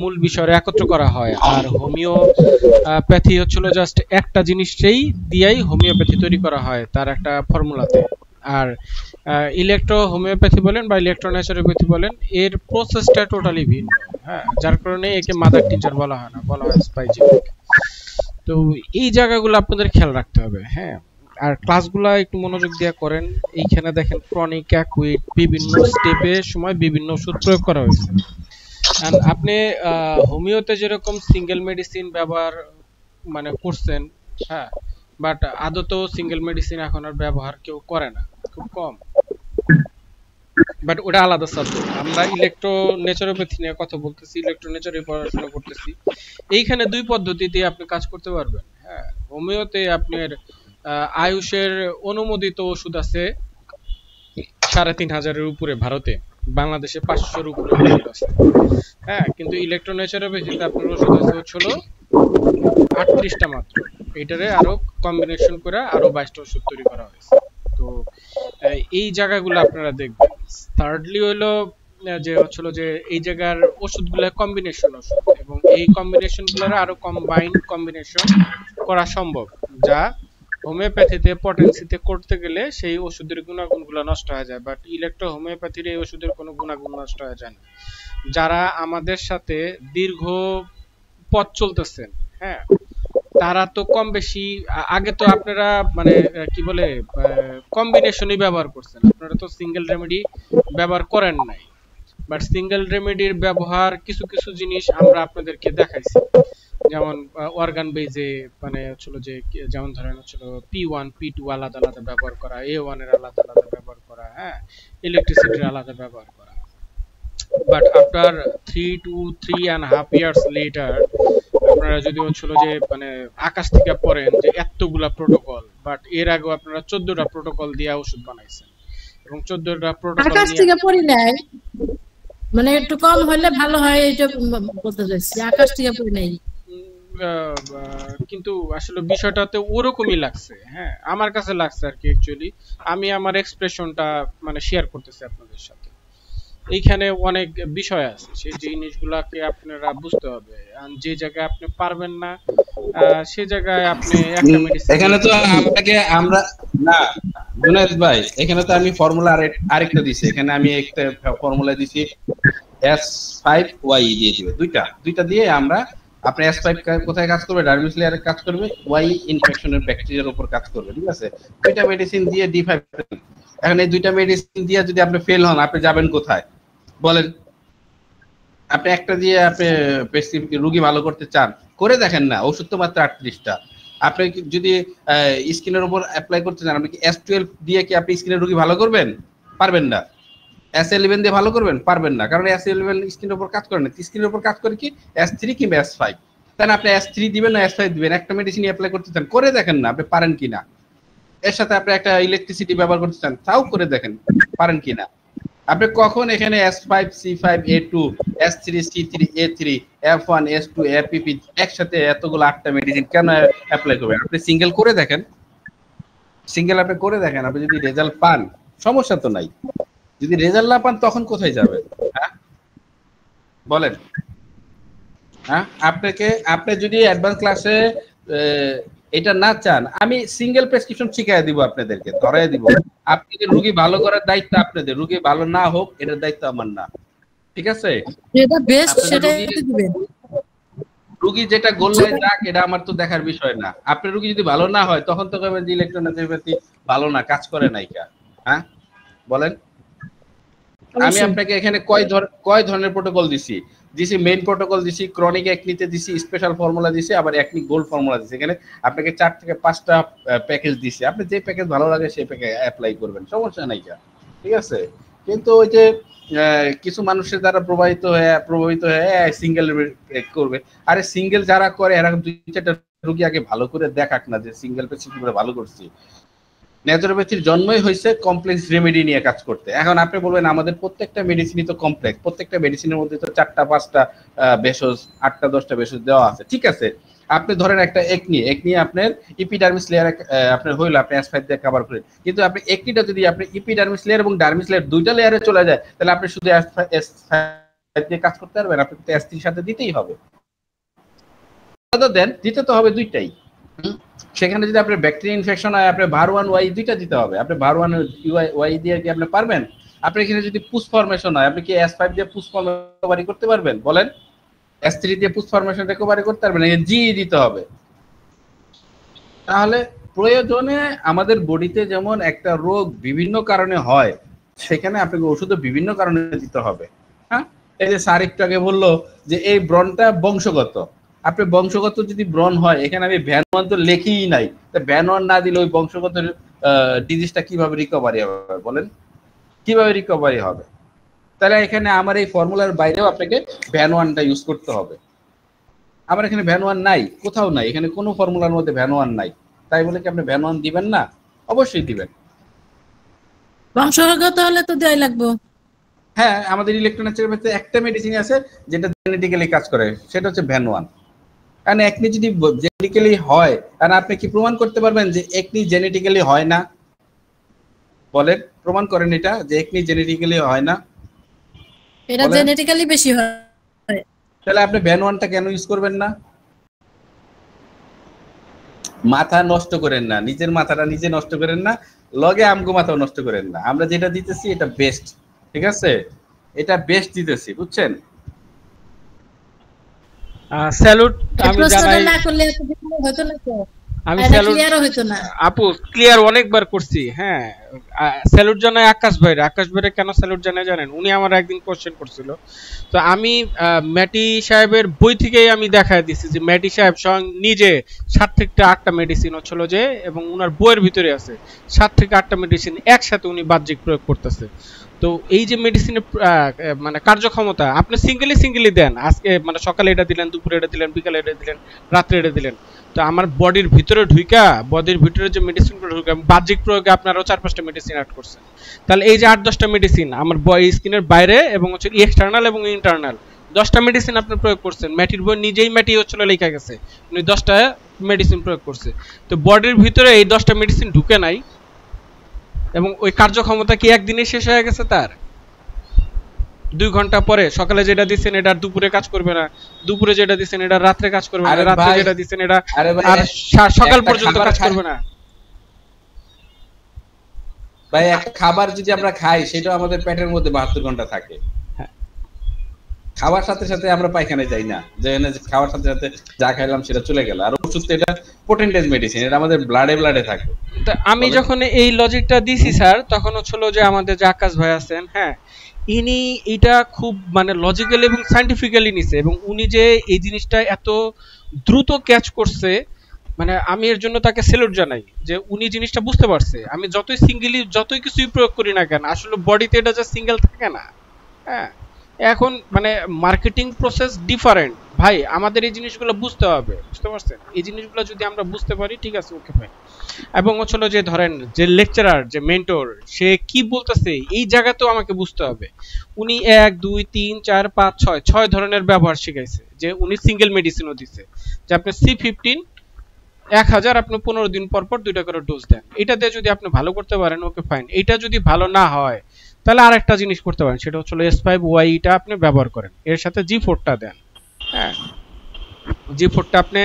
মূল বিষয় একত্র করা হয়, আর হোমিওপ্যাথি হচ্ছিল জাস্ট একটা জিনিসটাই দিয়েই হোমিওপ্যাথি তৈরি করা হয় তার একটা ফর্মুলাতে। আর ইলেকট্রো হোমিওপ্যাথি বলেন বা ইলেকট্রো ন্যাচুরোপ্যাথি বলেন, এর প্রসেসটা টোটালি ভিন্ন। হ্যাঁ, যার কারণে একে মাদার টিচার বলা হয় না, বলা হয় স্পাইজেরিক। তো এই জায়গাগুলো আপনাদের খেয়াল রাখতে হবে। হ্যাঁ, আর ক্লাসগুলো একটু মনোযোগ দিয়ে করেন। এইখানে দেখেন ক্রনিক, অ্যাকুইট, বিভিন্ন স্টেপে সময় বিভিন্ন ওষুধ প্রয়োগ করা হয়েছে। আপনি হোমিওতে যেরকম সিঙ্গেল মেডিসিন ব্যবহার মানে করছেন, হ্যাঁ, বাট আদতেও সিঙ্গেল মেডিসিন এখন আর ব্যবহার কেউ করে না, খুব কম। বাট ওটা আলাদা সাবজেক্ট। আমরা ইলেকট্রো ন্যাচুরোপ্যাথি নিয়ে কথা বলতেছি, ইলেকট্রো ন্যাচুরোপ্যাথি পড়াশোনা করতেছি। এইখানে দুই পদ্ধতিতে আপনি কাজ করতে পারবেন। হ্যাঁ, হোমিওতে আপনার আয়ুষের অনুমোদিত ওষুধ আছে ৩,৫০০-এর উপরে ভারতে, বাংলাদেশে ৫০০-এর উপরে ওষুধ আছে। হ্যাঁ, কিন্তু ইলেকট্রো ন্যাচুরোপ্যাথিতে আপনার ওষুধ আছে হচ্ছিল ৩৮টা মাত্র। এটারে আরো কম্বিনেশন করে আরো ২২টা ওষুধ তৈরি করা হয়েছে। তো এই জায়গাগুলো আপনারা দেখবেন। থার্ডলি হলো যে হচ্ছিল যে এই জায়গার ওষুধগুলো কম্বিনেশন ওষুধ, এবং এই কম্বিনেশনগুলোর আরো কম্বিনেশন করা সম্ভব, যা হোমিওপ্যাথিতে পটেন্সিতে করতে গেলে সেই ওষুধের গুণাগুণগুলো নষ্ট হয়ে যায়। বাট ইলেকট্রো হোমিওপ্যাথির এই ওষুধের কোনো গুণাগুণ নষ্ট হয়ে যায় না। যারা আমাদের সাথে দীর্ঘ পথ চলতেছেন, হ্যাঁ, তারা তো কম বেশি আগে তো আপনারা মানে কি বলে কম্বিনেশনই ব্যবহার করছেন, আপনারা তো সিঙ্গেল রেমেডি ব্যবহার করেন নাই। বাট সিঙ্গেল রেমেডির ব্যবহার কিছু কিছু জিনিস আমরা আপনাদেরকে দেখাইছি, যেমন অর্গান বেজে মানে হচ্ছিল যে যেমন ধরেন হচ্ছিল P1 P2 আলাদা আলাদা ব্যবহার করা, A1 এর আলাদা আলাদা ব্যবহার করা, হ্যাঁ, ইলেকট্রিসিটির আলাদা ব্যবহার করা। But after 3 to 3.5 years later আপনারা যদি হচ্ছিল যে মানে আকাশ থেকে পড়েন যে এতগুলা প্রোটোকল, বাট এর আগেও আপনারা 14টা প্রোটোকল দিয়ে ওষুধ বানাইছেন এবং 14টা প্রোটোকল আকাশ থেকে পড়ি নাই, মানে একটু কম হলে ভালো হয়, এটা বলতে চাইছি। আকাশ থেকে পড়ি নাই, কিন্তু আসলে বিষয়টাতে ওরকমই লাগছে। হ্যাঁ, আমার কাছে লাগছে আর কি। অ্যাকচুয়ালি আমি আমার এক্সপ্রেশনটা মানে শেয়ার করতেছি আপনাদের সাথে। এইখানে অনেক বিষয় আছে, সেই জিনিসগুলোকে আপনারা বুঝতে হবে। আর যে জায়গায় আপনি পারবেন না সেই জায়গায় আপনি একটা মেডিসিন। এখানে তো আপনাকে আমরা না জুনায়েদ ভাই, এখানে তো আমি ফর্মুলা আরেকটা দিছি। এখানে আমি একটা ফর্মুলা দিছি S5Y দিয়ে দিবে, দুইটা দিয়ে আমরা আপনি S5 কোথায় কাজ করবে, ডার্মিস লেয়ারে কাজ করবে, Y ইনফেকশনের ব্যাকটেরিয়ার উপর কাজ করবে। ঠিক আছে, দুইটা মেডিসিন দিয়ে D5। এখন এই দুইটা মেডিসিন দিয়ে যদি আপনি ফেল হন, আপনি যাবেন কোথায় বলেন? আপনি একটা দিয়ে আপনি রোগী ভালো করতে চান, করে দেখেন না। ওষুধ তো মাত্র 38টা। আপনি যদি স্কিনের উপর অ্যাপ্লাই করতে চান, আপনি কি S12 দিয়ে কি আপনি স্কিনের রোগী ভালো করবেন? পারবেন না। S11 দিয়ে ভালো করবেন? পারবেন না, কারণ S11 স্কিনের উপর কাজ করে না। স্কিনের উপর কাজ করে কি S3 কিংবা S5। তাই আপনি S3 দিবেন না S5 দিবেন? একটা মেডিসিন অ্যাপ্লাই করতে চান, করে দেখেন না আপনি পারেন কিনা। এর সাথে আপনি একটা ইলেকট্রিসিটি ব্যবহার করতে চান, তাও করে দেখেন পারেন কিনা। আপনি কখন এখানে S5 C5 A2 S3 C3 A3 F1 S2 FPP একসাথে এতগুলো 8টা মেডিসিন কেন অ্যাপ্লাই করবেন? আপনি সিঙ্গেল করে দেখেন, আপনি করে দেখেন, আপনি যদি রেজাল্ট পান সমস্যা তো নাই। যদি রেজাল্ট না পান তখন কোথায় যাবেন? হ্যাঁ বলেন। হ্যাঁ আপনি যদি অ্যাডভান্স ক্লাসে এটা না চান, আমি সিঙ্গেল প্রেসক্রিপশন শিখাই দিব, আপনাদেরকে ধরাই দিব। আপনি রোগী ভালো করার দায়িত্ব আপনাদের, রোগী ভালো না হোক এটার দায়িত্ব আমার না, ঠিক আছে? যেটা বেস্ট সেটাই দিবেন। রোগী যেটা গোল্লায় যাক এটা আমার তো দেখার বিষয় না। আপনার রোগী যদি ভালো না হয় তখন তো কবেন যে ইলেকট্রোনেফ্রোপ্যাথি ভালো না, কাজ করে নাই কা। হ্যাঁ বলেন। আমি আপনাকে এখানে কয় ধরনের প্রোটোকল দিছি মেইন প্রোটোকল দিছি, ক্রনিক একনিতে দিছি, স্পেশাল ফর্মুলা দিছি, আবার একনি গোল্ড ফর্মুলা দিছি। এখানে আপনাকে 4 থেকে 5টা প্যাকেজ দিছি। আপনি যে প্যাকেজ ভালো লাগে সেই প্যাকেজ অ্যাপ্লাই করবেন, সমস্যা নাই কা, ঠিক আছে? কিন্তু ওই যে কিছু মানুষের দ্বারা প্রভাবিত হয়ে সিঙ্গেল করবে। আরে সিঙ্গেল যারা করে এরা 2-4টা রোগী আগে ভালো করে দেখাক না যে সিঙ্গেল পেশেন্ট করে ভালো করছি। ন্যাচুরোপ্যাথির জন্মই হয়েছে কমপ্লেক্স রেমেডি নিয়ে কাজ করতে। এখন আপনি বলবেন আমাদের প্রত্যেকটা মেডিসিনই তো কমপ্লেক্স, প্রত্যেকটা মেডিসিনের মধ্যে তো 4টা-5টা ভেষজ, 8টা-10টা ভেষজ দেওয়া আছে, ঠিক আছে? আপনি ধরেন একটা একনি আপনার ইপিডার্মিস লেয়ার আপনার হইলো, আপনি S5 দিয়ে কভার করেন, কিন্তু আপনি একনিটা যদি আপনি ইপিডার্মিস লেয়ার এবং ডার্মিস লেয়ার 2টা লেয়ারে চলে যায়, তাহলে আপনি শুধু S5 দিয়ে কাজ করতে পারবেন? আপনি তো S3 সাথে দিতেই হবে, দেন দিতে তো হবে 2টাই। সেখানে যদি আপনার ব্যাকটেরিয়া ইনফেকশন হয়, আপনার VAR1Y 2টা দিতে হবে। আপনি VAR1Y দিয়ে কি আপনি পারবেন? আপনি এখানে যদি পুশ ফরমেশন হয়, আপনি কি S5 দিয়ে পুশ ফরমেশন রিকভারি করতে পারবেন? বলেন। S3 দিয়ে পুশ ফরমেশন রিকভারি করতে পারবেন? জি দিতে হবে। তাহলে প্রয়োজনে আমাদের বডিতে যেমন একটা রোগ বিভিন্ন কারণে হয়, সেখানে আপনাকে ওষুধও বিভিন্ন কারণে দিতে হবে। হ্যাঁ, এই যে স্যার একটু আগে বললো যে এই ব্রণটা বংশগত। আপনি বংশগত যদি ব্রণ হয়, এখানে আমি ভ্যান-1 তো লেখিই নাই, তা ভ্যান-1 না দিলে ওই বংশগত ডিজিজটা কিভাবে রিকভারি হবে বলেন? কিভাবে রিকভারি হবে? তাহলে এখানে আমার এই ফর্মুলার বাইরেও আপনাকে ভ্যান-1টা ইউজ করতে হবে। আমার এখানে ভ্যান-1 নাই, কোথাও নাই, এখানে কোনো ফর্মুলার মধ্যে ভ্যান-1 নাই। তাই বলে কি আপনি ভ্যান-1 দিবেন না? অবশ্যই দিবেন। বংশগত হলে তো দেওয়াই লাগবে। হ্যাঁ, আমাদের ইলেকট্রোনেফ্রোপ্যাথিতে একটা মেডিসিন আছে যেটা জেনেটিক্যালি কাজ করে, সেটা হচ্ছে ভ্যান-1। কারণ একনি যদি জেনেটিক্যালি হয়, কারণ আপনি কি প্রমাণ করতে পারবেন যে একনি জেনেটিক্যালি হয় না? বলেন, প্রমাণ করেন এটা যে একনি জেনেটিক্যালি হয় না। এটা জেনেটিক্যালি বেশি হয়। তাহলে আপনি ভ্যান-1টা কেন ইউজ করবেন না? মাথা নষ্ট করেন না, নিজের মাথাটা নিজে নষ্ট করেন না, লগে আমগো মাথাও নষ্ট করেন না। আমরা যেটা দিতেছি এটা বেস্ট, ঠিক আছে? এটা বেস্ট দিতেছি, বুঝছেন? স্যালুট আমি জানাই। না করলে এত কিছু হতো না তো, আমি স্যালুট হতো না আপু, ক্লিয়ার অনেকবার করছি। হ্যাঁ, স্যালুট জানাই আকাশ ভাইরে। কেন স্যালুট জানাই জানেন? উনি আমার একদিন কোশ্চেন করছিল, তো আমি ম্যাটি সাহেবের বই থেকেই আমি দেখায় দিছি যে ম্যাটি সাহেব স্বয়ং নিজে 7 থেকে 8টা মেডিসিন হচ্ছিল যে, এবং উনার বইয়ের ভিতরে আছে 7 থেকে 8টা মেডিসিন একসাথে উনি বাহ্যিক প্রয়োগ করতেছে। তো এই যে মেডিসিনের মানে কার্যক্ষমতা আপনি সিঙ্গেলি দেন, আজকে মানে সকালে এটা দিলেন, দুপুরে এটা দিলেন, বিকালে এটা দিলেন, রাত্রে এটা দিলেন, তো আমার বডির ভিতরে বডির ভিতরে যে মেডিসিনগুলো ঢুকে বাহ্যিক প্রয়োগে আপনারাও 4-5টা মেডিসিন অ্যাড করছেন। তাহলে এই যে 8-10টা মেডিসিন আমার স্কিনের বাইরে এবং হচ্ছে এক্সটার্নাল এবং ইন্টারনাল 10টা মেডিসিন আপনি প্রয়োগ করছেন। ম্যাটির বই নিজেই ম্যাটি হচ্ছিল লেখা গেছে, উনি 10টা মেডিসিন প্রয়োগ করছে। তো বডির ভিতরে এই 10টা মেডিসিন ঢুকে নাই, এবং ওই কার্যক্ষমতা কি একদিনে শেষ হয়ে গেছে তার? 2 ঘন্টা পরে সকালে যেটা দিচ্ছেন এটা দুপুরে কাজ করবে না, দুপুরে যেটা দিচ্ছেন এটা রাত্রে কাজ করবে না, রাত্রে যেটা দিচ্ছেন এটা আর সকাল পর্যন্ত কাজ করবে না। ভাই, একটা খাবার যদি আমরা খাই সেটা আমাদের পেটের মধ্যে 72 ঘন্টা থাকে। খাবার সাথে সাথে আমরা পায়খানায় যাই না, যে খাবার সাথে সাথে যা খাইলাম সেটা চলে গেল। আর ওষুধ তো এটা পোটেন্টেজ মেডিসিন, এটা আমাদের ব্লাডে থাকে। তো আমি যখন এই লজিকটা দিছি স্যার, তখন হচ্ছিল যে আমাদের যে আকাশ ভাই আছেন, হ্যাঁ, ইনি এটা খুব মানে লজিক্যালি এবং সায়েন্টিফিক্যালি নিছে, এবং উনি যে এই জিনিসটা এত দ্রুত ক্যাচ করছে, মানে আমি এর জন্য তাকে স্যালুট জানাই যে উনি জিনিসটা বুঝতে পারছে। আমি যতই কিছুই প্রয়োগ করি না কেন, আসলে বডিতে এটা যে সিঙ্গেল থাকে না। হ্যাঁ, এখন মানে মার্কেটিং প্রসেস ডিফারেন্ট, ভাই আমাদের এই জিনিসগুলো বুঝতে হবে, বুঝতে পারছেন? এই জিনিসগুলো যদি আমরা বুঝতে পারি, ঠিক আছে, ওকে ভাই। এবং হচ্ছিল যে ধরেন যে লেকচারার, যে মেন্টর, সে কি বলতেছে এই জায়গাতেও আমাকে বুঝতে হবে। উনি 1 2 3 4 5 6 ধরনের ব্যবহার শিখাইছে, যে উনি সিঙ্গেল মেডিসিনও দিছে, যে আপনি C15 1000 আপনি 15 দিন পর পর 2টা করে ডোজ দেন। এটা দিয়ে যদি আপনি ভালো করতে পারেন, ওকে ফাইন। এটা যদি ভালো না হয় তাহলে আরেকটা জিনিস করতে পারেন, সেটা হচ্ছে S5Y টা আপনি ব্যবহার করেন, এর সাথে G4 টা দেন। হ্যাঁ, G4 টা আপনি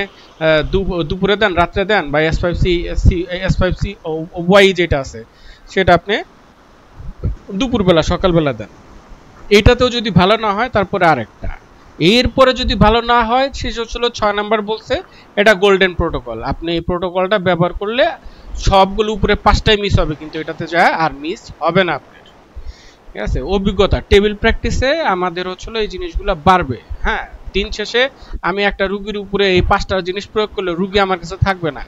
দুপুরে দেন, রাত্রে দেন, বা S5Y যেটা আছে সেটা আপনি দুপুরবেলা সকালবেলা দেন। এটাতেও যদি ভালো না হয় তারপরে আরেকটা, এরপরে যদি ভালো না হয় শেষ হচ্ছিল 6 নাম্বার বলছে এটা গোল্ডেন প্রোটোকল। আপনি এই প্রোটোকলটা ব্যবহার করলে সবগুলো উপরে 5টাই মিস হবে, কিন্তু এটাতে যায় আর মিস হবে না আপনার। ঠিক আছে, অভিজ্ঞতা টেবিল প্র্যাকটিসে আমাদের হচ্ছিল এই জিনিসগুলো বাড়বে। হ্যাঁ, দিন শেষে আমি একটা রুগীর উপরে এই 5টা জিনিস প্রয়োগ করলে রুগী আমার কাছে থাকবে না।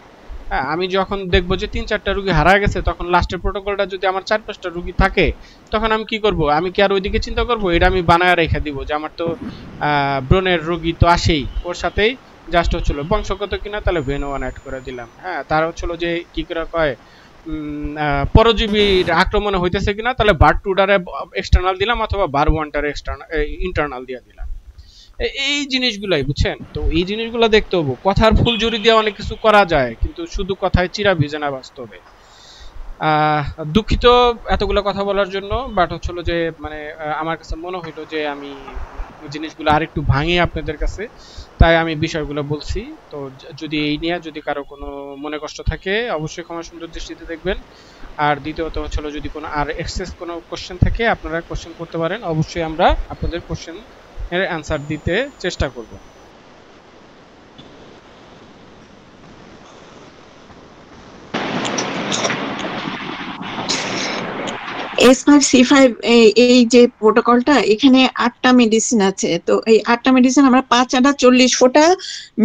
হ্যাঁ, আমি যখন দেখবো যে 3-4টা রুগী হারা গেছে, তখন লাস্টের প্রোটোকলটা যদি আমার 4-5টা রুগী থাকে, তখন আমি কি করব? আমি কি আর ওইদিকে চিন্তা করব? এটা আমি বানায় রেখে দিব যে আমার তো ব্রণের রোগী তো আসেই, ওর সাথেই জাস্ট হচ্ছিল বংশগত কিনা, তাহলে ভেনো ওয়ান অ্যাড করে দিলাম। হ্যাঁ, তার হচ্ছিল যে কি করে কয় পরজীবীর আক্রমণে হইতেছে কিনা, তাহলে বার 2টারে এক্সটার্নাল দিলাম, অথবা বার 1টারে এক্সটার্নাল ইন্টারনাল দিয়ে দিলাম। এই জিনিসগুলাই বুঝছেন তো, এই জিনিসগুলো দেখতে হবে। কথার ফুলঝুরি দিয়ে অনেক কিছু করা যায়, কিন্তু শুধু কথায় চিরা ভিজে না বাস্তবে। দুঃখিত এতগুলো কথা বলার জন্য, বাট হচ্ছিল যে মানে আমার কাছে মনে হইলো যে আমি জিনিসগুলো আরেকটু ভাঙিয়ে আপনাদের কাছে, তাই আমি বিষয়গুলো বলছি। তো যদি এই নিয়ে যদি কারো কোনো মনে কষ্ট থাকে, অবশ্যই ক্ষমা সুন্দর দৃষ্টিতে দেখবেন। আর দ্বিতীয়ত হচ্ছিল যদি কোনো আর এক্সেস কোনো কোশ্চেন থাকে, আপনারা কোশ্চেন করতে পারেন, অবশ্যই আমরা আপনাদের কোশ্চেন এর অ্যানসার দিতে চেষ্টা করব। S5C5 এই যে প্রোটোকলটা, এখানে 8টা মেডিসিন আছে। তো এই 8টা মেডিসিন আমরা 5 আনা 40 ফোঁটা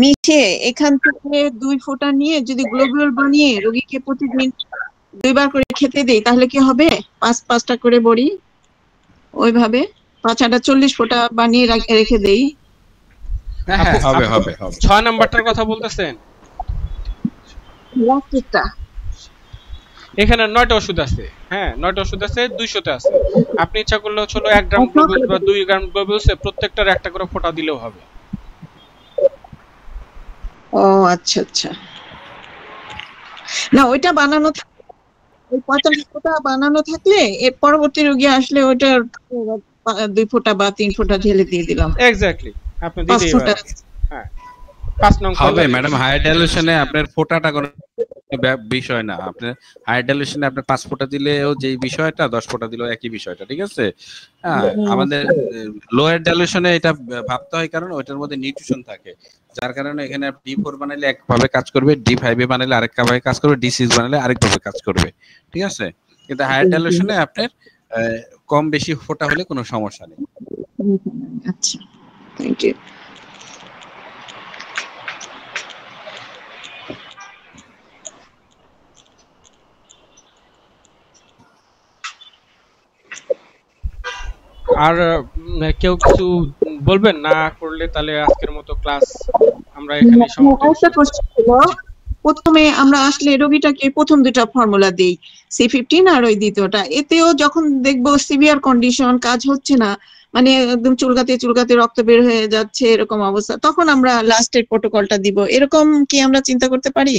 মিশিয়ে এখান থেকে 2 ফোঁটা নিয়ে যদি গ্লোবুলার বানিয়ে রোগীকে প্রতিদিন 2বার করে খেতে দেই, তাহলে কি হবে? 5-5টা করে বড়ি ওইভাবে 5 আনা 40 ফোঁটা বানিয়ে রেখে দেই। হ্যাঁ, হবে হবে হবে। 6 নাম্বারটার কথা বলতেছেন? লাস্টটা এখানে 9টা ওষুধ আছে। হ্যাঁ, 9টা ওষুধ আছে, 200তে আছে। আপনি ইচ্ছা করলে হলো 1 গ্রাম গ্লোবুলস বা 2 গ্রাম গ্লোবুলসে প্রত্যেকটার একটা করে ফোঁটা দিলেও হবে। ও আচ্ছা আচ্ছা, না ওইটা বানানো ওই 45 ফোঁটা বানানো থাকলে এর পরবর্তী রোগী আসলে ওইটা 2 ফোঁটা বা 3 ফোঁটা ঢেলে দিয়ে দিলাম। এক্স্যাক্টলি, আপনি দিতেই পারেন। হ্যাঁ, 5 নং হবে ম্যাডাম। হাই ডাইলুশনে আপনার ফোঁটাটা কোনো বিষয় না। আপনার হাই ডাইলুশনে আপনার 5 ফোঁটা দিলেও যেই বিষয়টা, 10 ফোঁটা দিলেও একই বিষয়টা, ঠিক আছে? হ্যাঁ, আমাদের লোয়ার ডাইলুশনে এটা ভাবতে হয়, কারণ ওইটার মধ্যে নিউট্রিশন থাকে, যার কারণে এখানে D4 বানাইলে একভাবে কাজ করবে, D5 এ বানাইলে আরেকভাবে কাজ করবে, D6 বানাইলে আরেকভাবে কাজ করবে, ঠিক আছে? কিন্তু হাই ডাইলুশনে আপনার কম বেশি ফোঁটা হলে কোনো সমস্যা নেই। আচ্ছা, থ্যাংক ইউ। আর কেউ কিছু বলবেন না করলে তাহলে আজকের মতো ক্লাস আমরা এখানে সমাপ্ত করব। প্রথমে আমরা আসলে রোগীটাকে প্রথম 2টা ফর্মুলা দেই, C15 আর ওই দ্বিতীয়টা। এতেও যখন দেখবো সিভিয়ার কন্ডিশন, কাজ হচ্ছে না, মানে একদম চুলকাতে চুলকাতে রক্ত বের হয়ে যাচ্ছে, এরকম অবস্থা, তখন আমরা লাস্টের প্রোটোকলটা দিব। এরকম কি আমরা চিন্তা করতে পারি,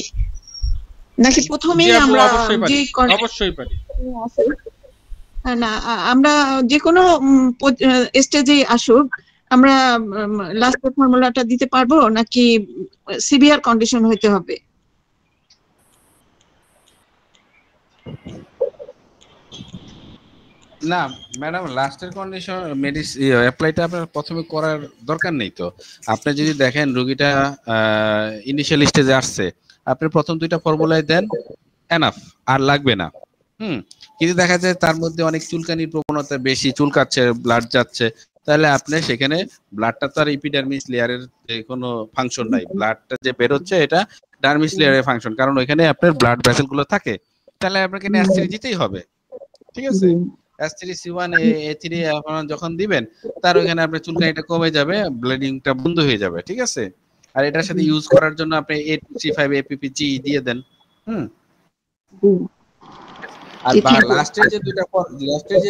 নাকি প্রথমেই আমরা যে অবশ্যই পারি না, আমরা যে কোনো স্টেজে আসুক আমরা লাস্টের ফর্মুলাটা দিতে পারবো, নাকি সিভিয়ার কন্ডিশন হইতে হবে? না ম্যাডাম, লাস্টের কন্ডিশন মেডিসিন অ্যাপ্লাইটা আপনার প্রথমে করার দরকার নেই। তো আপনি যদি দেখেন রোগীটা ইনিশিয়াল স্টেজে আসছে, আপনি প্রথম 2টা ফর্মুলাই দেন, এনাফ, আর লাগবে না। কিন্তু দেখা যায় তার মধ্যে অনেক চুলকানির প্রবণতা বেশি, চুলকাচ্ছে, ব্লাড যাচ্ছে, তাহলে আপনি সেখানে ব্লাডটা তো আর এপিডার্মিস লেয়ারের কোনো ফাংশন নাই, ব্লাডটা যে বের হচ্ছে এটা ডার্মিস লেয়ারের ফাংশন, কারণ ওইখানে আপনার ব্লাড ভেসেল গুলো থাকে, তাহলে আপনাকে ন্যাসিরি দিতেই হবে, ঠিক আছে? S3C1 A3 যখন দিবেন তার ওখানে আপনার চুলকানিটা কমে যাবে, ব্লিডিংটা বন্ধ হয়ে যাবে, ঠিক আছে? আর এটার সাথে ইউজ করার জন্য আপনি A235 APPG দিয়ে দেন। আর লাস্টের যে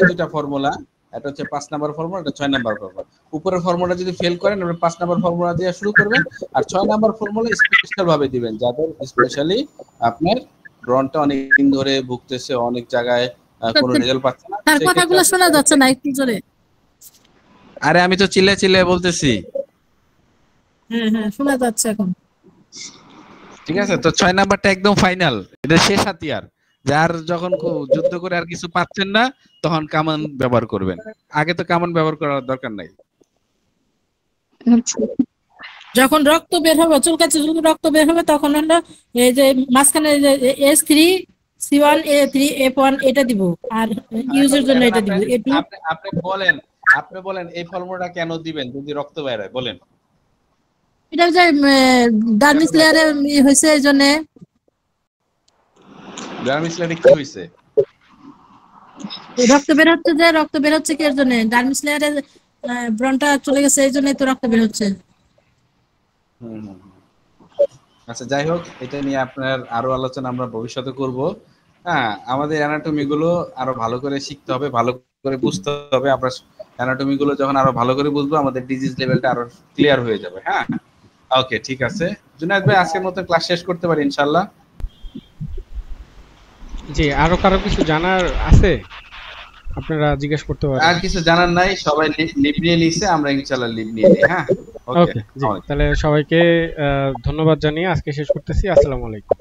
দুইটা ফর্মুলা, এটা হচ্ছে 5 নাম্বার ফর্মুলা, এটা 6 নাম্বার ফর্মুলা। উপরের ফর্মুলা যদি ফেল করেন আপনি 5 নাম্বার ফর্মুলা দিয়ে শুরু করবেন, আর 6 নাম্বার ফর্মুলা স্পেশাল ভাবে দিবেন যাদের স্পেশালি আপনার ব্রনটা অনেক দিন ধরে ভুগতেছে, অনেক জায়গায় কোনো রেজাল্ট পাচ্ছে না। তার কথাগুলো শোনা যাচ্ছে না, একটু জোরে। আরে আমি তো চিল্লা বলতেছি। হ্যাঁ শোনা যাচ্ছে এখন। ঠিক আছে, তো 6 নাম্বারটা একদম ফাইনাল, এটা শেষ হাতিয়ার। যার যখন যুদ্ধ করে আর কিছু পাচ্ছেন না তখন কামান ব্যবহার করবেন, আগে তো কামান ব্যবহার করার দরকার নাই। যখন রক্ত বের হবে, চুলকাচ্ছে রক্ত বের হবে, তখন হলো এই যে মাঝখানে S3C1 A3 F1 এটা দিব, আর ইউজের জন্য এটা দিব A2। আপনি বলেন এই ফর্মুলাটা কেন দিবেন যদি রক্ত বের হয়, বলেন। এটা যে ডার্মিস লেয়ারে হইছে, এইজন্য। ডার্মিস লেয়ারে কি হইছে? রক্ত বের হচ্ছে কি এর জন্য? ডার্মিস লেয়ারে ব্রনটা চলে গেছে, এইজন্যই তো রক্ত বের হচ্ছে। আচ্ছা, যাই হোক, এটা নিয়ে আপনার আরো আলোচনা আমরা ভবিষ্যতে করব। হ্যাঁ, আমাদের অ্যানাটমি গুলো আরো ভালো করে শিখতে হবে, ভালো করে বুঝতে হবে। আমরা অ্যানাটমি গুলো যখন আরো ভালো করে বুঝবো, আমাদের ডিজিজ লেভেলটা আরো ক্লিয়ার হয়ে যাবে। হ্যাঁ, ওকে, ঠিক আছে জুনায়েদ ভাই, আজকের মতো ক্লাস শেষ করতে পারি ইনশাআল্লাহ। জি, আরো কারো কিছু জানার আছে আপনারা জিজ্ঞেস করতে পারেন। আর কিছু জানার নাই, সবাই লিভ নিয়ে নিছে, আমরা ইনশাআল্লাহ লিভ নিয়ে নিই। হ্যাঁ, ওকে, তাহলে সবাইকে ধন্যবাদ জানিয়ে আজকে শেষ করতেছি। আসসালামু আলাইকুম।